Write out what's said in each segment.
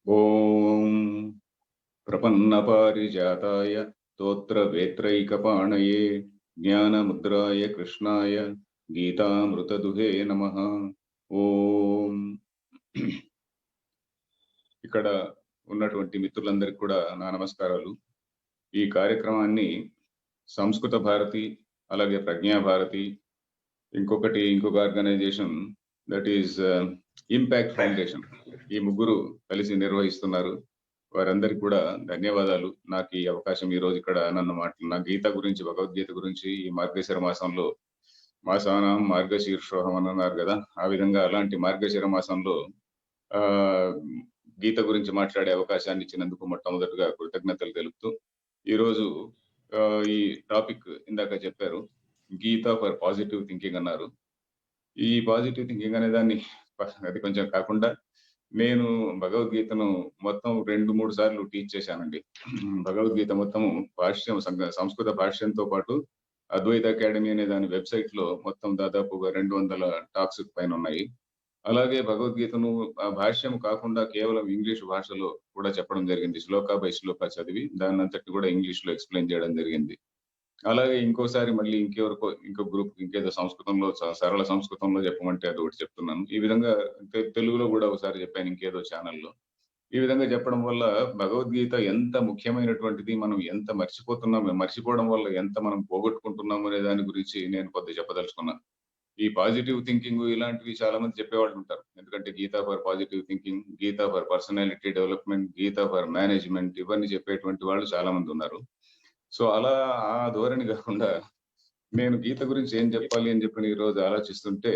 ఓం ప్రపన్నపారిజాతాయ స్తోత్రవేత్రైకపాణయే జ్ఞానముద్రాయ కృష్ణాయ గీతామృతదుహే నమః. ఓం. ఇక్కడ ఉన్నటువంటి మిత్రులందరికీ కూడా నా నమస్కారాలు. ఈ కార్యక్రమాన్ని సంస్కృత భారతి, అలాగే ప్రజ్ఞా భారతి, ఇంకొక organisation that is impact foundation, ఈ ముగ్గురు కలిసి నిర్వహిస్తున్నారు. వారందరికీ కూడా ధన్యవాదాలు. నాకు ఈ అవకాశం ఈ రోజు ఇక్కడ నా గీత గురించి, భగవద్గీత గురించి ఈ మార్గశిర మాసంలో మాసానం మార్గశీర్షోహం అని అన్నారు కదా, ఆ విధంగా అలాంటి మార్గశిర మాసంలో ఆ గీత గురించి మాట్లాడే అవకాశాన్ని ఇచ్చినందుకు మొట్టమొదటిగా కృతజ్ఞతలు తెలుపుతూ, ఈరోజు ఈ టాపిక్ ఇందాక చెప్పారు, గీత ఫర్ పాజిటివ్ థింకింగ్ అన్నారు. ఈ పాజిటివ్ థింకింగ్ అనే దాన్ని అది కొంచెం కాకుండా నేను భగవద్గీతను మొత్తం 2-3 సార్లు టీచ్ చేశానండి. భగవద్గీత మొత్తము సంస్కృత భాష్యంతో పాటు అద్వైత అకాడమీ అనే దాని వెబ్సైట్ లో మొత్తం దాదాపుగా 200 టాక్స్ పైన ఉన్నాయి. అలాగే భగవద్గీతను ఆ భాష్యం కాకుండా కేవలం ఇంగ్లీష్ భాషలో కూడా చెప్పడం జరిగింది. శ్లోక బై శ్లోక చదివి దాన్ని అంతటి కూడా ఇంగ్లీష్ లో ఎక్స్ప్లెయిన్ చేయడం జరిగింది. అలాగే ఇంకోసారి మళ్ళీ ఇంకో గ్రూప్ ఇంకేదో సంస్కృతంలో సరళ సంస్కృతంలో చెప్పమంటే అది ఒకటి చెప్తున్నాను. ఈ విధంగా తెలుగులో కూడా ఒకసారి చెప్పాను ఇంకేదో ఛానల్లో. ఈ విధంగా చెప్పడం వల్ల భగవద్గీత ఎంత ముఖ్యమైనటువంటిది, మనం ఎంత మర్చిపోవడం వల్ల ఎంత మనం పోగొట్టుకుంటున్నాము అనే దాని గురించి నేను కొద్దిగా చెప్పదలుచుకున్నాను. ఈ పాజిటివ్ థింకింగ్ ఇలాంటివి చాలా మంది చెప్పేవాళ్ళు ఉంటారు. ఎందుకంటే Gita for positive thinking, Gita for personality development, Gita for management, ఇవన్నీ చెప్పేటువంటి వాళ్ళు చాలా మంది ఉన్నారు. సో అలా ఆ ధోరణి కాకుండా నేను గీత గురించి ఏం చెప్పాలి అని చెప్పి ఈ రోజు ఆలోచిస్తుంటే,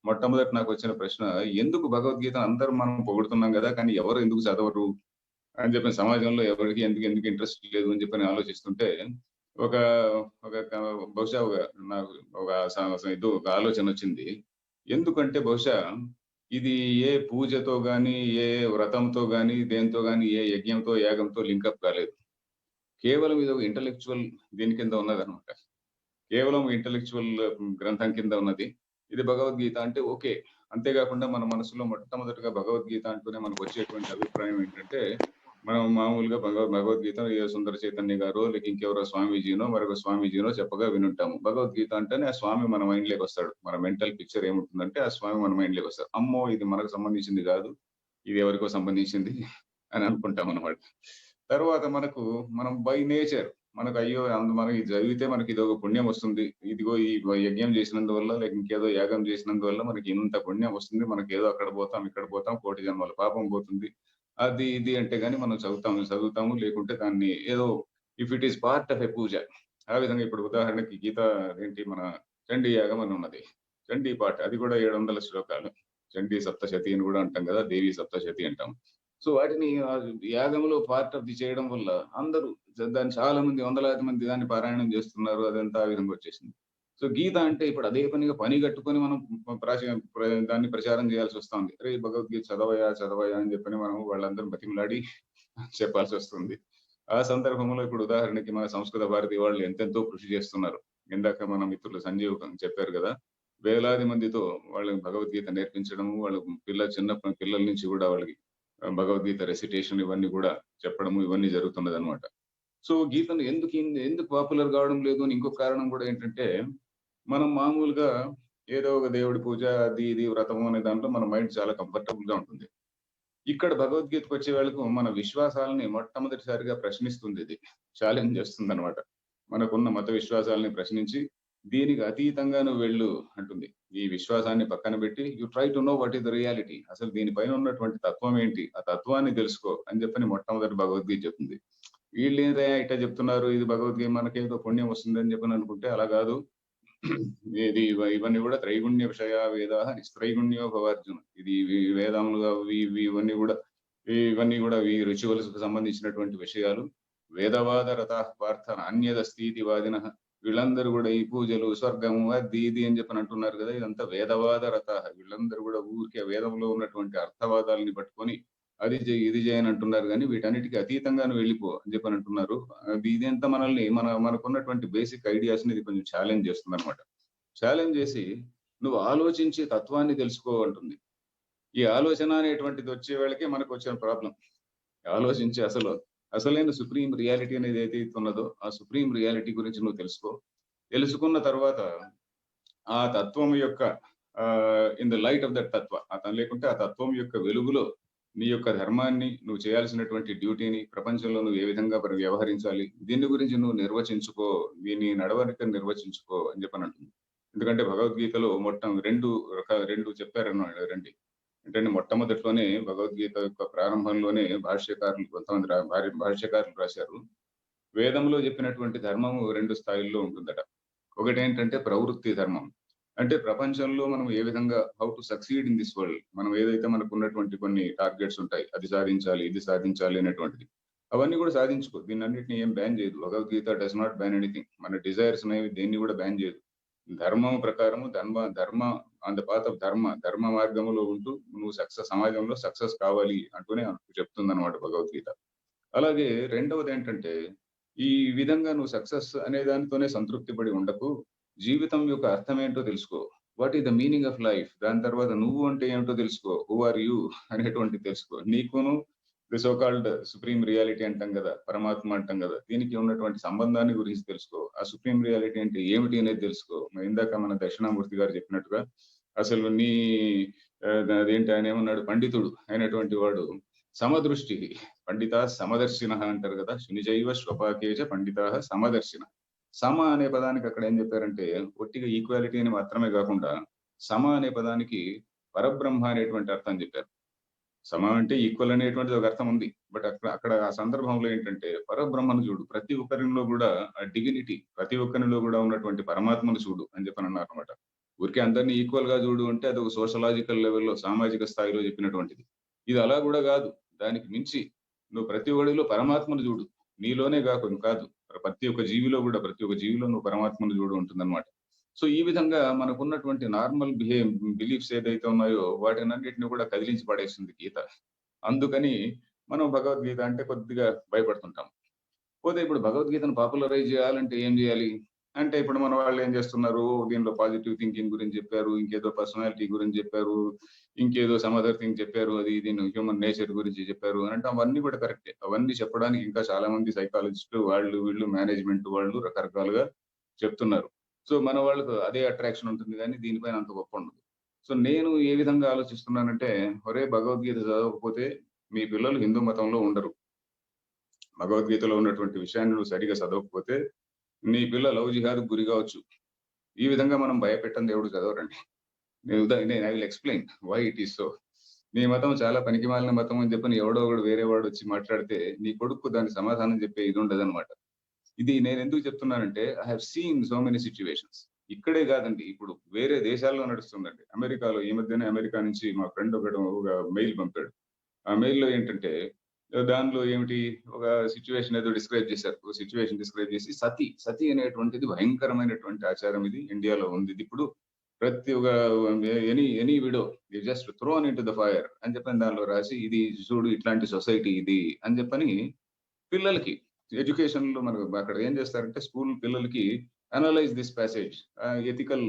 మొట్టమొదటి నాకు వచ్చిన ప్రశ్న, ఎందుకు భగవద్గీత అందరూ మనం పొగుడుతున్నాం కదా, కానీ ఎవరు ఎందుకు చదవరు అని చెప్పిన, సమాజంలో ఎవరికి ఎందుకు ఇంట్రెస్ట్ లేదు అని చెప్పని ఆలోచిస్తుంటే ఒక బహుశా నాకు ఒక ఆలోచన వచ్చింది. ఎందుకంటే బహుశా ఇది ఏ పూజతో గాని, ఏ వ్రతంతో గాని, దేంతో గాని, ఏ యజ్ఞంతో యాగంతో లింకప్ కాలేదు. కేవలం ఇది ఒక ఇంటలెక్చువల్ దీని కింద ఉన్నదనమాట. కేవలం ఇంటలెక్చువల్ గ్రంథం కింద ఉన్నది. ఇది భగవద్గీత అంటే ఓకే. అంతేకాకుండా మన మనసులో మొట్టమొదటిగా భగవద్గీత అంటూనే మనకు వచ్చేటువంటి అభిప్రాయం ఏంటంటే, మనం మామూలుగా భగవద్గీత ఏ సుందర చైతన్య గారో, లేక ఇంకెవరో స్వామీజీనో, మరొక స్వామీజీనో చెప్పగా వినుంటాము. భగవద్గీత అంటేనే ఆ స్వామి మన మైండ్ లోకి వస్తాడు. మన మెంటల్ పిక్చర్ ఏముంటుందంటే ఆ స్వామి మన మైండ్ లోకి వస్తాడు. అమ్మో, ఇది మనకు సంబంధించింది కాదు, ఇది ఎవరికో సంబంధించింది అని అనుకుంటాం అనమాట. తర్వాత మనం బై నేచర్ మనకు అయ్యో మనకి ఇది చదివితే మనకి ఇది ఒక పుణ్యం వస్తుంది, ఇదిగో ఈ యజ్ఞం చేసినందువల్ల, లేక ఇంకేదో యాగం చేసినందువల్ల మనకి ఇంత పుణ్యం వస్తుంది, మనకి ఏదో అక్కడ పోతాం ఇక్కడ పోతాం, కోటి జన్మల పాపం పోతుంది, అది ఇది అంటే గాని మనం చదువుతాము. లేకుంటే దాన్ని ఏదో if it is part of a puja. ఆ విధంగా ఇప్పుడు ఉదాహరణకి గీత ఏంటి, మన చండీ యాగం అని ఉన్నది. చండీ పాట అది కూడా 700 శ్లోకాలు. చండీ సప్తశతి అని కూడా అంటాం కదా, దేవి సప్తశతి అంటాం. సో వాటిని యాగంలో పార్ట్ ఆఫ్ ది చేయడం వల్ల అందరూ దాన్ని చాలా మంది, వందలాది మంది దాన్ని పారాయణం చేస్తున్నారు. అదంతా ఆ విధంగా వచ్చేసింది. సో గీత అంటే ఇప్పుడు అదే పని కట్టుకొని మనం దాన్ని ప్రచారం చేయాల్సి వస్తుంది. అరే భగవద్గీత చదవయా అని చెప్పని మనం వాళ్ళందరూ బతిమలాడి చెప్పాల్సి వస్తుంది. ఆ సందర్భంలో ఇప్పుడు ఉదాహరణకి మన సంస్కృత భారతి వాళ్ళు ఎంతెంతో కృషి చేస్తున్నారు. ఇందాక మన మిత్రులు సంజీవ్ చెప్పారు కదా, వేలాది మందితో వాళ్ళకి భగవద్గీత నేర్పించడము, వాళ్ళ చిన్నప్పటి పిల్లల నుంచి కూడా వాళ్ళకి భగవద్గీత రెసిటేషన్ ఇవన్నీ కూడా చెప్పడము, ఇవన్నీ జరుగుతున్నది అనమాట. సో గీతను ఎందుకు పాపులర్ కావడం లేదు అని ఇంకొక కారణం కూడా ఏంటంటే, మనం మామూలుగా ఏదో ఒక దేవుడి పూజ, అది ఇది వ్రతము అనే దాంట్లో మన మైండ్ చాలా కంఫర్టబుల్ గా ఉంటుంది. ఇక్కడ భగవద్గీతకు వచ్చే వాళ్ళకు మన విశ్వాసాలని మొట్టమొదటిసారిగా ప్రశ్నిస్తుంది, ఇది ఛాలెంజ్ చేస్తుంది అనమాట. మనకున్న మత విశ్వాసాలని ప్రశ్నించి దీనికి అతీతంగా నువ్వు వెళ్ళు అంటుంది. ఈ విశ్వాసాన్ని పక్కన పెట్టి you try to know what is the reality, అసలు దీనిపైన ఉన్నటువంటి తత్వం ఏంటి, ఆ తత్వాన్ని తెలుసుకో అని చెప్పని మొట్టమొదటి భగవద్గీత చెప్తుంది. వీళ్ళు ఏంటయ్యా ఇట్లా చెప్తున్నారు, ఇది భగవద్గీత మనకేదో పుణ్యం వస్తుంది అని చెప్పని అనుకుంటే అలా కాదు. ఇది ఇవన్నీ కూడా త్రైగుణ్య విషయ వేద నిస్త్రైగుణ్యో భవార్జున. ఇది వేదములుగా ఇవన్నీ కూడా ఈ రిచువల్స్ కు సంబంధించినటువంటి విషయాలు. వేదవాద రథ పార్థ నాణ్యద స్థితి వాదిన, వీళ్ళందరూ కూడా ఈ పూజలు, స్వర్గము, అది ఇది అని చెప్పని అంటున్నారు కదా, ఇదంతా వేదవాద రథ. వీళ్ళందరూ కూడా ఊరికే వేదంలో ఉన్నటువంటి అర్థవాదాలని పట్టుకొని అది చేయి ఇది చేయని అంటున్నారు, కానీ వీటన్నిటికీ అతీతంగాను వెళ్ళిపో అని చెప్పని అంటున్నారు. అది ఇదంతా మనల్ని మనకున్నటువంటి బేసిక్ ఐడియాస్ ని ఇది కొంచెం ఛాలెంజ్ చేస్తుంది అనమాట. ఛాలెంజ్ చేసి నువ్వు ఆలోచించి తత్వాన్ని తెలుసుకో అంటుంది. ఈ ఆలోచన అనేటువంటిది వచ్చే వేళకే మనకొచ్చిన ప్రాబ్లమ్. ఆలోచించి అసలైన సుప్రీం రియాలిటీ అనేది ఏదైతే ఉన్నదో, ఆ సుప్రీం రియాలిటీ గురించి నువ్వు తెలుసుకో. తెలుసుకున్న తర్వాత ఆ తత్వం యొక్క in the light of that తత్వ లేకుంటే ఆ తత్వం యొక్క వెలుగులో నీ యొక్క ధర్మాన్ని, నువ్వు చేయాల్సినటువంటి డ్యూటీని, ప్రపంచంలో నువ్వు ఏ విధంగా వ్యవహరించాలి, దీని గురించి నువ్వు నిర్వచించుకో. నీ నడవడికను నిర్వచించుకో అని చెప్పనంటుంది. ఎందుకంటే భగవద్గీతలో మొత్తం 2 చెప్పారన్నమాట రండి. ఏంటంటే మొట్టమొదట్లోనే భగవద్గీత యొక్క ప్రారంభంలోనే భాష్యకారులు కొంతమంది భాష్యకారులు రాశారు. వేదంలో చెప్పినటువంటి ధర్మము 2 స్థాయిల్లో ఉంటుందట. ఒకటేంటంటే ప్రవృత్తి ధర్మం. అంటే ప్రపంచంలో మనం ఏ విధంగా how to succeed in this world. మనం ఏదైతే మనకున్నటువంటి కొన్ని టార్గెట్స్ ఉంటాయి. అది సాధించాలి, ఇది సాధించాలి అనేటువంటిది. అవన్నీ కూడా సాధించుకో. దీన్నన్నిటిని ఏం బ్యాన్ చేయదు. Bhagavad Gita does not ban anything. మన డిజైర్స్ అనేవి దేన్ని కూడా బ్యాన్ చేయదు. ధర్మం ప్రకారము ధర్మ ఆన్ ద పాత్ ఆఫ్ ధర్మ మార్గంలో ఉంటూ నువ్వు సమాజంలో సక్సెస్ కావాలి అంటూనే చెప్తుందన్నమాట భగవద్గీత. అలాగే రెండవదేంటంటే, ఈ విధంగా నువ్వు సక్సెస్ అనే దానితోనే సంతృప్తి పడి ఉండకు. జీవితం యొక్క అర్థమేంటో తెలుసుకో. What is the meaning of life? దాని తర్వాత నువ్వు అంటే ఏమిటో తెలుసుకో. హూ ఆర్ యూ అనేటువంటిది తెలుసుకో. నీకును the so called supreme reality అంటాం గదా! పరమాత్మ అంటాం గదా! దీనికి ఉన్నటువంటి సంబంధాన్ని గురించి తెలుసుకో. ఆ సుప్రీం రియాలిటీ అంటే ఏమిటి అనేది తెలుసుకో. ఇందాక మన దక్షిణామూర్తి గారు చెప్పినట్టుగా అసలు నీ అదేంటి ఆయనేమన్నాడు, పండితుడు అయినటువంటి వాడు సమదృష్టి. పండితాః సమదర్శినః అంటారు గదా! శునిచైవ శ్వపాకేచ పండితాః సమదర్శినః. సమ అనే పదానికి అక్కడ ఏం చెప్పారంటే, ఒట్టిగా ఈక్వాలిటీ అని మాత్రమే గాకుండా, సమ అనే పదానికి పరబ్రహ్మ అనేటువంటి అర్థం చెప్పారు. సమ అంటే ఈక్వల్ అనేటువంటిది ఒక అర్థం ఉంది. బట్ అక్కడ ఆ సందర్భంలో ఏంటంటే, పరబ్రహ్మను చూడు. ప్రతి ఒక్కరిలో గూడా ఆ డివినిటీ, ప్రతి ఒక్కరిలో గూడా ఉన్నటువంటి పరమాత్మను చూడు అని చెప్పనన్నారన్నమాట. ఊరికే అందరిని ఈక్వల్‌గా చూడు అంటే అదొక సోషలాజికల్ లెవెల్‌లో సామాజిక స్థాయిలో చెప్పినటువంటిది. ఇది అలా గూడా గాదు. దానికి మించి నువ్వు ప్రతి ఒడిలో పరమాత్మను చూడు. నీలోనే కాదు. ప్రతి ఒక్క జీవిలో నువ్వు పరమాత్మను చూడు ఉంటుందన్నమాట. సో, ఈ విధంగా మనకున్నటువంటి నార్మల్ బిలీఫ్స్ ఏదైతే ఉన్నాయో వాటినన్నిటిని కూడా కదిలించి పడేస్తుంది గీత. అందుకని మనం భగవద్గీత అంటే కొద్దిగా భయపడుతుంటాం. పోతే ఇప్పుడు భగవద్గీతను పాపులరైజ్ చేయాలంటే ఏం చేయాలి? అంటే ఇప్పుడు మన వాళ్ళేం చేస్తున్నారు, దీనిలో పాజిటివ్ థింకింగ్ గురించి చెప్పారు, ఇంకేదో పర్సనాలిటీ గురించి చెప్పారు, ఇంకేదో సమ్ అదర్ థింగ్ చెప్పారు, అది ఇది హ్యూమన్ నేచర్ గురించి చెప్పారు అనంటే అవన్నీ కూడా కరెక్టే. అవన్నీ చెప్పడానికి ఇంకా చాలా మంది సైకాలజిస్టులు వాళ్ళు, వీళ్ళు మేనేజ్‌మెంట్ వాళ్ళు రకరకాలుగా చెప్తున్నారు. సో, మన వాళ్ళకు అదే అట్రాక్షన్ ఉంటుంది గానీ దీనిపైన అంత గొప్పుండదు. సో, నేను ఏ విధంగా ఆలోచిస్తున్నానంటే, ఒరేయ్! భగవద్గీత చదవకపోతే మీ పిల్లలు హిందూ మతంలో ఉండరు. భగవద్గీతలో ఉన్నటువంటి విషయాన్ని నువ్వు సరిగ్గా చదవకపోతే, నీ పిల్ల లవ్ జిహాద్‌కి గురి కావచ్చు. ఈ విధంగా మనం భయపెట్టంది ఎవడు చదవరండి. నేను I will explain why it is so. నీ మతం చాలా పనికిమాలిన మతం అని చెప్పని ఎవడో ఒకడు వేరే వాడొచ్చి మాట్లాడితే, నీ కొడుక్కు దానికి సమాధానం చెప్పే ఇది ఉండదనమాట. ఇది నేనెందుకు చెప్తున్నానంటే, I have seen so many situations. ఇక్కడే కాదండి, ఇప్పుడు వేరే దేశాల్లో నడుస్తుందండి. అమెరికాలో ఈ మధ్యనే అమెరికా నుంచి మా ఫ్రెండ్ ఒకడు ఒక మెయిల్ పంపాడు. ఆ మెయిల్‌లో ఏంటంటే దానిలో ఏమిటి ఒక సిట్యుయేషన్ ఏదో డిస్క్రైబ్ చేశారు. ఒక సిట్యుయేషన్ డిస్క్రైబ్ చేసి సతి అనేటువంటిది భయంకరమైనటువంటి ఆచారం ఇది. ఇండియాలో ఉంది ఇదిప్పుడు. ప్రతి ఒక్క any widow is just thrown into the fire అని చెప్పని దానిలో రాసి, ఇది చూడు ఇట్లాంటి సొసైటీ ఇది అని చెప్పని పిల్లలకి ఎడ్యుకేషన్‌లో మనకు అక్కడ ఏం చేస్తారంటే స్కూల్ పిల్లలకి analyze this passage ethical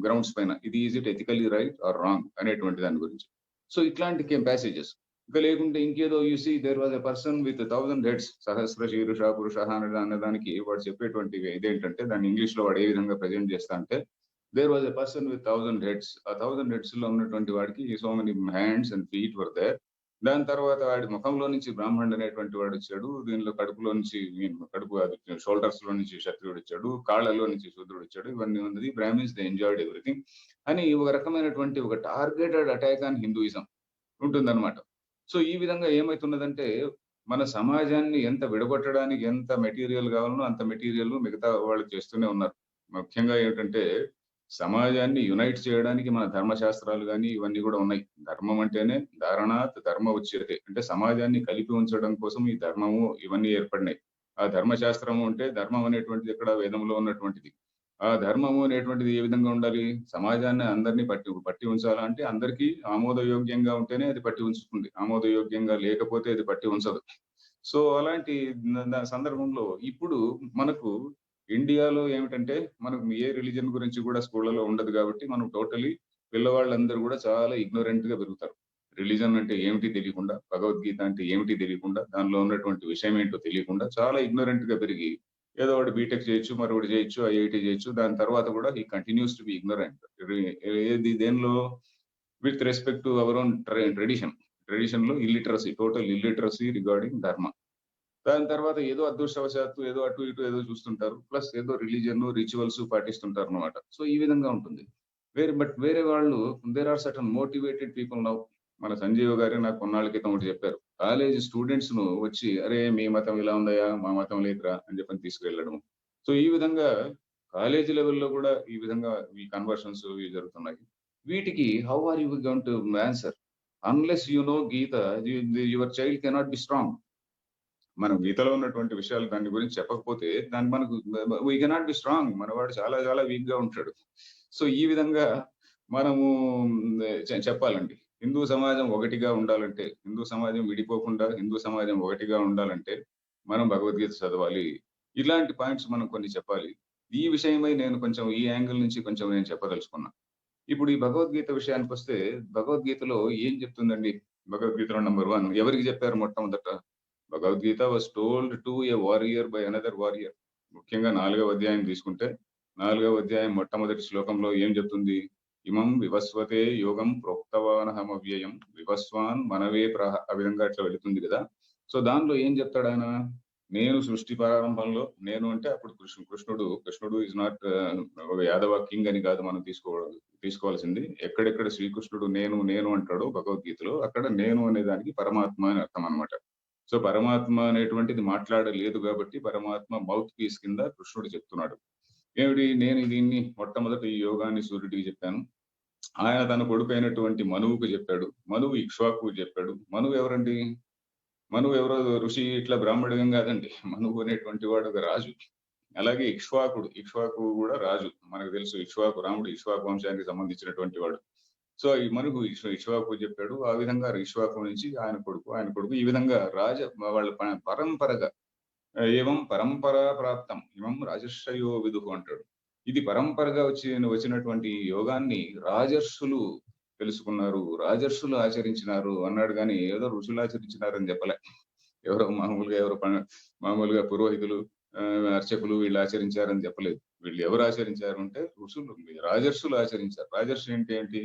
grounds పైన. Is it ethically right or wrong అనేటువంటి దాని గురించి. సో, ఇట్లాంటి పాసేజెస్. ఇంకా లేకుంటే ఇంకేదో you see there was a person with 1000 heads సహస్ర శీర్ష పురుషః అనే దానికి వాడు చెప్పేటువంటివి ఇదేంటంటే దాన్ని ఇంగ్లీష్‌లో వాడు ఏ విధంగా ప్రెజెంట్ చేస్తా అంటే, there was a person with 1000 heads. ఆ 1000 హెడ్స్‌లో ఉన్నటువంటి వాడికి so many hands and feet were there. దాని తర్వాత వాడి ముఖంలో నుంచి బ్రాహ్మణుడు అనేటువంటి వాడొచ్చాడు. దీనిలో కడుపులో నుంచి కడుపు అది షోల్డర్స్‌లో నుంచి క్షత్రియుడొచ్చాడు. కాళ్ళలో నుంచి శూద్రుడొచ్చాడు. ఇవన్నీ ఉన్నది. బ్రాహ్మిన్స్ దే ఎంజాయ్డ్ ఎవ్రీథింగ్ అని ఒక రకమైనటువంటి ఒక టార్గెటెడ్ అటాక్ ఆన్ హిందూయిజం ఉంటుందన్నమాట. సో, ఈ విధంగా ఏమైతున్నదంటే, మన సమాజాన్ని ఎంత విడగొట్టడానికి ఎంత మెటీరియల్ కావాలనో అంత మెటీరియల్ మిగతా వాళ్ళు చేస్తూనే ఉన్నారు. ముఖ్యంగా ఏంటంటే, సమాజాన్ని యునైట్ చేయడానికి మన ధర్మశాస్త్రాలు గాని, ఇవన్నీ గూడా ఉన్నాయి. ధర్మం అంటేనే ధారణాత్ ధర్మ ఉచ్యతే. అంటే సమాజాన్ని కలిపి ఉంచడం కోసం ఈ ధర్మము ఇవన్నీ ఏర్పడినాయి. ఆ ధర్మశాస్త్రము అంటే ధర్మం అనేటువంటిది ఎక్కడ వేదంలో ఉన్నటువంటిది. ఆ ధర్మము అనేటువంటిది ఏ విధంగా ఉండాలి? సమాజాన్ని అందరిని పట్టి పట్టి ఉంచాలా అంటే అందరికీ ఆమోదయోగ్యంగా ఉంటేనే అది పట్టి ఉంచుతుంది. ఆమోదయోగ్యంగా లేకపోతే అది పట్టి ఉంచదు. సో, అలాంటి సందర్భంలో ఇప్పుడు మనకు ఇండియాలో ఏమిటంటే, మనకు ఏ రిలిజియన్ గురించి కూడా స్కూళ్ళలో ఉండదు గాబట్టి, మనం టోటలీ పిల్లవాళ్ళందరూ గూడా చాలా ఇగ్నోరెంట్‌గా పెరుగుతారు. రిలీజన్ అంటే ఏమిటి తెలియకుండా, భగవద్గీత అంటే ఏమిటి తెలియకుండా, దానిలో ఉన్నటువంటి విషయం ఏంటో తెలియకుండా చాలా ఇగ్నోరెంట్‌గా పెరిగి ఏదో ఒకటి బీటెక్ చేయొచ్చు, మరొకటి చేయొచ్చు, ఐఐటీ చేయొచ్చు. దాని తర్వాత కూడా he continues to be ignorant. ఏది దేనిలో with respect to our own tradition. ట్రెడిషన్‌లో illiteracy, total illiteracy regarding dharma. దాని తర్వాత ఏదో అదృష్టవశాత్తు ఏదో అటు ఇటు ఏదో చూస్తుంటారు. ప్లస్ ఏదో రిలిజియన్, రిచువల్స్ పాటిస్తుంటారనమాట. సో, ఈ విధంగా ఉంటుంది. వేరే వాళ్ళు there are certain motivated people now. మన సంజీవ్ గారే నాకు కొన్నాళ్ళ క్రితం ఒకటి చెప్పారు. కాలేజీ స్టూడెంట్స్‌ను వచ్చి, "అరే! మీ మతం ఇలా ఉందయ్యా, మా మతం లేదురా" అని చెప్పని తీసుకెళ్ళడం. సో, ఈ విధంగా కాలేజీ లెవెల్‌లో కూడా ఈ విధంగా ఈ కన్వర్షన్స్ ఇవి జరుగుతున్నాయి. వీటికి how are you going to answer? Unless you know Gita, your child cannot be strong. మనం గీతలో ఉన్నటువంటి విషయాలు దాని గురించి చెప్పకపోతే దాన్ని మనకు వి కెనాట్ బి స్ట్రాంగ్. మనవాడు చాలా చాలా వీక్‌గా ఉంటాడు. సో, ఈ విధంగా మనము చెప్పాలండి. హిందూ సమాజం ఒకటిగా ఉండాలంటే, హిందూ సమాజం విడిపోకుండా, హిందూ సమాజం ఒకటిగా ఉండాలంటే, మనం భగవద్గీత చదవాలి. ఇలాంటి పాయింట్స్ మనం కొన్ని చెప్పాలి. ఈ విషయమై నేను కొంచెం ఈ యాంగిల్ నుంచి కొంచెం నేను చెప్పదలుచుకున్నా. ఇప్పుడు ఈ భగవద్గీత విషయానికొస్తే, భగవద్గీతలో ఏం చెప్తుందండి? భగవద్గీతలో నంబర్ 1 ఎవరికి చెప్పారు మొట్టమొదట? Bhagavad Gita was told to a warrior by another warrior. ముఖ్యంగా 4వ అధ్యాయం తీసుకుంటే, 4వ అధ్యాయం మొట్టమొదటి శ్లోకంలో ఏం చెప్తుంది? ఇమం వివస్వతే యోగం ప్రోక్తవానహమవ్యయం వివస్వాన్ మనవే ప్రహ ఆ విధంగా అట్లా వెళుతుంది కదా! సో, దానిలో ఏం చెప్తాడాయన? నేను సృష్టి ప్రారంభంలో నేను అంటే అప్పుడు కృష్ణుడు ఈస్ నాట్ ఒక యాదవ కింగ్ అని కాదు మనం తీసుకోవాల్సింది. ఎక్కడెక్కడ శ్రీకృష్ణుడు నేను అంటాడో భగవద్గీతలో అక్కడ నేను అనే దానికి పరమాత్మ అని అర్థం అన్నమాట. సో, పరమాత్మ అనేటువంటిది మాట్లాడలేదు గాబట్టి, పరమాత్మ మౌత్ పీస్ కింద కృష్ణుడు చెప్తున్నాడు. ఏమిటి? నేను దీన్ని మొట్టమొదట ఈ యోగాన్ని సూర్యుడికి చెప్పాను. ఆయన తన కొడుకైనటువంటి మనువుకు చెప్పాడు. మనువు ఇక్ష్వాకుకు చెప్పాడు. మనువు ఎవరండి? మనువు ఎవరో ఋషి ఇట్లా బ్రాహ్మడుగం గాదండి. మనువు అనేటువంటి వాడు ఒక రాజు. అలాగే ఇక్ష్వాకు గూడా రాజు. మనకు తెలుసు రాముడు ఇక్ష్వాకు వంశానికి సంబంధించినటువంటి వాడు. సో, ఈ మనువు ఇక్ష్వాకు చెప్పాడు. ఆ విధంగా ఇక్ష్వాకు నుంచి ఆయన కొడుకు ఈ విధంగా వాళ్ళ పరంపరగా ఏవం పరంపరా ప్రాప్తం ఇమం రాజర్షయో విదుహు అంటాడు. ఇది పరంపరగా వచ్చినటువంటి యోగాన్ని రాజర్షులు తెలుసుకున్నారు. రాజర్షులు ఆచరించినారు అన్నాడు గాని, ఏదో ఋషులు ఆచరించినారని చెప్పలే. ఎవరో మామూలుగా పురోహితులు, అర్చకులు వీళ్ళు ఆచరించారని చెప్పలేదు. వీళ్ళు ఎవరు ఆచరించారు అంటే ఋషులు, రాజర్షులు ఆచరించారు. రాజర్షి అంటే ఏంటి?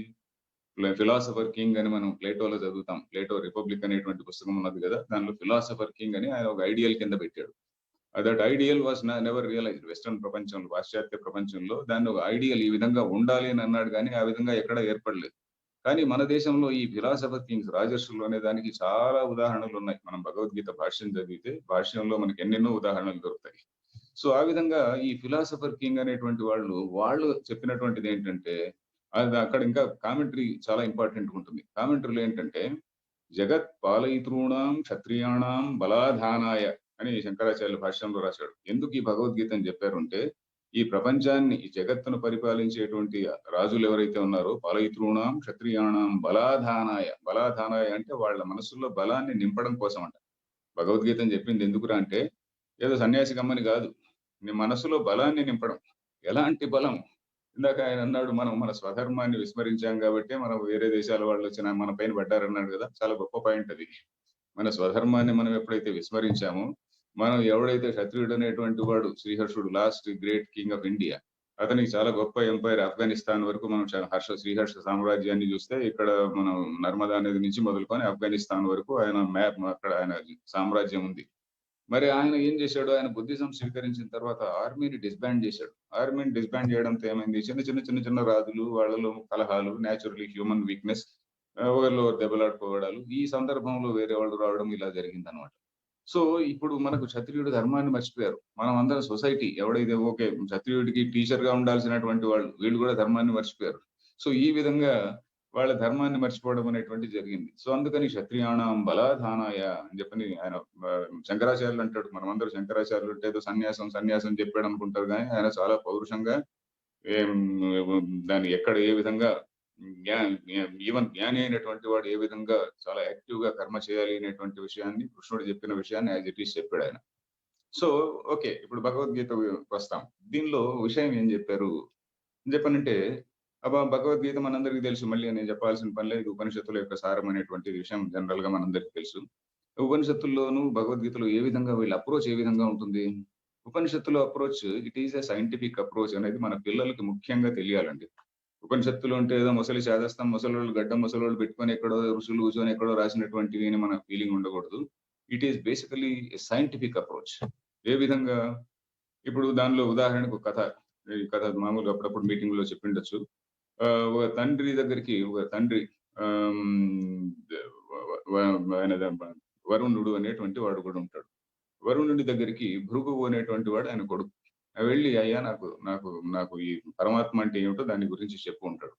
ఫిలాసఫర్ కింగ్ అని మనం ప్లేటోలో చదువుతాం. ప్లేటో రిపబ్లిక్ అనేటువంటి పుస్తకం ఉన్నది కదా! దానిలో ఫిలాసఫర్ కింగ్ అని ఆయన ఒక ఐడియల్ కింద పెట్టాడు. That ideal was never realised. Western ప్రపంచంలో, పాశ్చాత్య ప్రపంచంలో దాన్ని ఒక ఐడియల్ ఈ విధంగా ఉండాలి అని అన్నాడు గానీ, ఆ విధంగా ఎక్కడ ఏర్పడలేదు. కానీ మన దేశంలో ఈ ఫిలాసఫర్ కింగ్స్, రాజర్షులు అనే దానికి చాలా ఉదాహరణలున్నాయి. మనం భగవద్గీత భాష్యం చదివితే, భాష్యంలో మనకు ఎన్నెన్నో ఉదాహరణలు దొరుకుతాయి. సో, ఆ విధంగా ఈ ఫిలాసఫర్ కింగ్ అనేటువంటి వాళ్ళు చెప్పినటువంటిదేంటంటే, అది అక్కడ ఇంకా కామెంటరీ చాలా ఇంపార్టెంట్‌గా ఉంటుంది. కామెంటరీలో ఏంటంటే, జగత్ పాలయితॄణాం క్షత్రియాణాం బలాధానాయ అని శంకరాచార్యులు భాష్యంలో రాశాడు. ఎందుకు ఈ భగవద్గీతని చెప్పారు అంటే, ఈ ప్రపంచాన్ని, ఈ జగత్తును పరిపాలించేటువంటి రాజులు ఎవరైతే ఉన్నారో పాలయితॄణాం క్షత్రియాణాం బలాధానాయ. బలాధానాయ అంటే వాళ్ళ మనసుల్లో బలాన్ని నింపడం కోసమంట. భగవద్గీతని చెప్పింది ఎందుకురా అంటే, ఏదో సన్యాసి కమ్మని గాదు. నీ మనసులో బలాన్ని నింపడం. ఎలాంటి బలం? ఇందాక ఆయనన్నాడు మనం మన స్వధర్మాన్ని విస్మరించాం గాబట్టే మనం వేరే దేశాల వాళ్ళొచ్చి మన పైన పడ్డారన్నాడు గదా! చాలా గొప్ప పాయింట్ అది. మన స్వధర్మాన్ని మనం ఎప్పుడైతే విస్మరించామో, మనం ఎవడైతే క్షత్రియుడనేటువంటి వాడు శ్రీహర్షుడు last great king of India. అతనికి చాలా గొప్ప ఎంపైర్ ఆఫ్ఘనిస్తాన్ వరకు మనం శ్రీహర్ష సామ్రాజ్యాన్ని జూస్తే ఇక్కడ మనం నర్మదా నది నుంచి మొదలుకొని ఆఫ్ఘనిస్తాన్ వరకు ఆయన అక్కడ ఆయన సామ్రాజ్యం ఉంది. మరి ఆయన ఏం చేశాడు? ఆయన బుద్ధిజం స్వీకరించిన తర్వాత ఆర్మీని డిస్బాండ్ చేశాడు. ఆర్మీని డిస్బాండ్ చేయడంతో ఏమైంది? చిన్న రాజులు వాళ్ళలో కలహాలు, నేచురల్లీ హ్యూమన్ వీక్‌నెస్, ఒకరిలో దెబ్బలాడుకోవడాలు. ఈ సందర్భంలో వేరే వాళ్ళు రావడం ఇలా జరిగిందనమాట. సో, ఇప్పుడు మనకు క్షత్రియుడు ధర్మాన్ని మర్చిపోయారు. మనం అందరం సొసైటీ ఎవడైతే ఓకే. క్షత్రియుడికి టీచర్‌గా ఉండాల్సినటువంటి వాళ్ళు, వీళ్ళు కూడా ధర్మాన్ని మర్చిపోయారు. సో, ఈ విధంగా వాళ్ళ ధర్మాన్ని మర్చిపోవడం అనేటువంటిది జరిగింది. సో, అందుకని క్షత్రియాణం బలాధానాయ అని చెప్పని ఆయన శంకరాచార్యులు అంటాడు. మనమందరం శంకరాచార్యులు అంటే ఏదో సన్యాసం చెప్పాడనుకుంటారు గానీ, ఆయన చాలా పౌరుషంగా ఏం దాన్ని ఎక్కడ ఏ విధంగా జ్ఞా జ్ఞ ఈవెన్ జ్ఞాని అయినటువంటి వాడు ఏ విధంగా చాలా యాక్టివ్‌గా కర్మ చేయాలి అనేటువంటి విషయాన్ని కృష్ణుడు చెప్పిన విషయాన్ని యాజ్ ఇట్ ఈజ్ చెప్పాడాయన. So, okay. ఇప్పుడు భగవద్గీతకొస్తాం. దీనిలో విషయం ఏం చెప్పారు? చెప్పనంటే భగవద్గీత మనందరికీ తెలుసు. మళ్ళీ నేను చెప్పాల్సిన పని లేదు. ఉపనిషత్తుల యొక్క సారం అనేటువంటి విషయం జనరల్‌గా మనందరికీ తెలుసు. ఉపనిషత్తుల్లోనూ, భగవద్గీతలో ఏ విధంగా వీళ్ళ అప్రోచ్ ఏ విధంగా ఉంటుంది? ఉపనిషత్తులో approach it is a scientific approach అనేది మన పిల్లలకి ముఖ్యంగా తెలియాలండి. ఉపనిషత్తులు అంటే ఏదో ముసలి చేదస్తం, ముసలోళ్ళు గడ్డం ముసలోళ్ళు పెట్టుకొని ఎక్కడో ఋషులు కూర్చొని ఎక్కడో రాసినటువంటివి అని మన ఫీలింగ్ ఉండకూడదు. It is basically a scientific approach. ఏ విధంగా? ఇప్పుడు దానిలో ఉదాహరణకు ఒక కథ. ఈ కథ మామూలుగా అప్పుడప్పుడు మీటింగ్‌లో చెప్పిండొచ్చు. ఒక తండ్రి దగ్గరికి ఒక తండ్రి ఆహ్, హ్మ్. వ వ ఆయన వరుణుడు అనేటువంటి వాడు కూడా ఉంటాడు. వరుణుడి దగ్గరికి భృగువు అనేటువంటి వాడు ఆయన కొడుకు. వెళ్లి అయ్యా నాకు నాకు నాకు ఈ పరమాత్మ అంటే ఏమిటో దాని గురించి చెప్పు అంటాడు.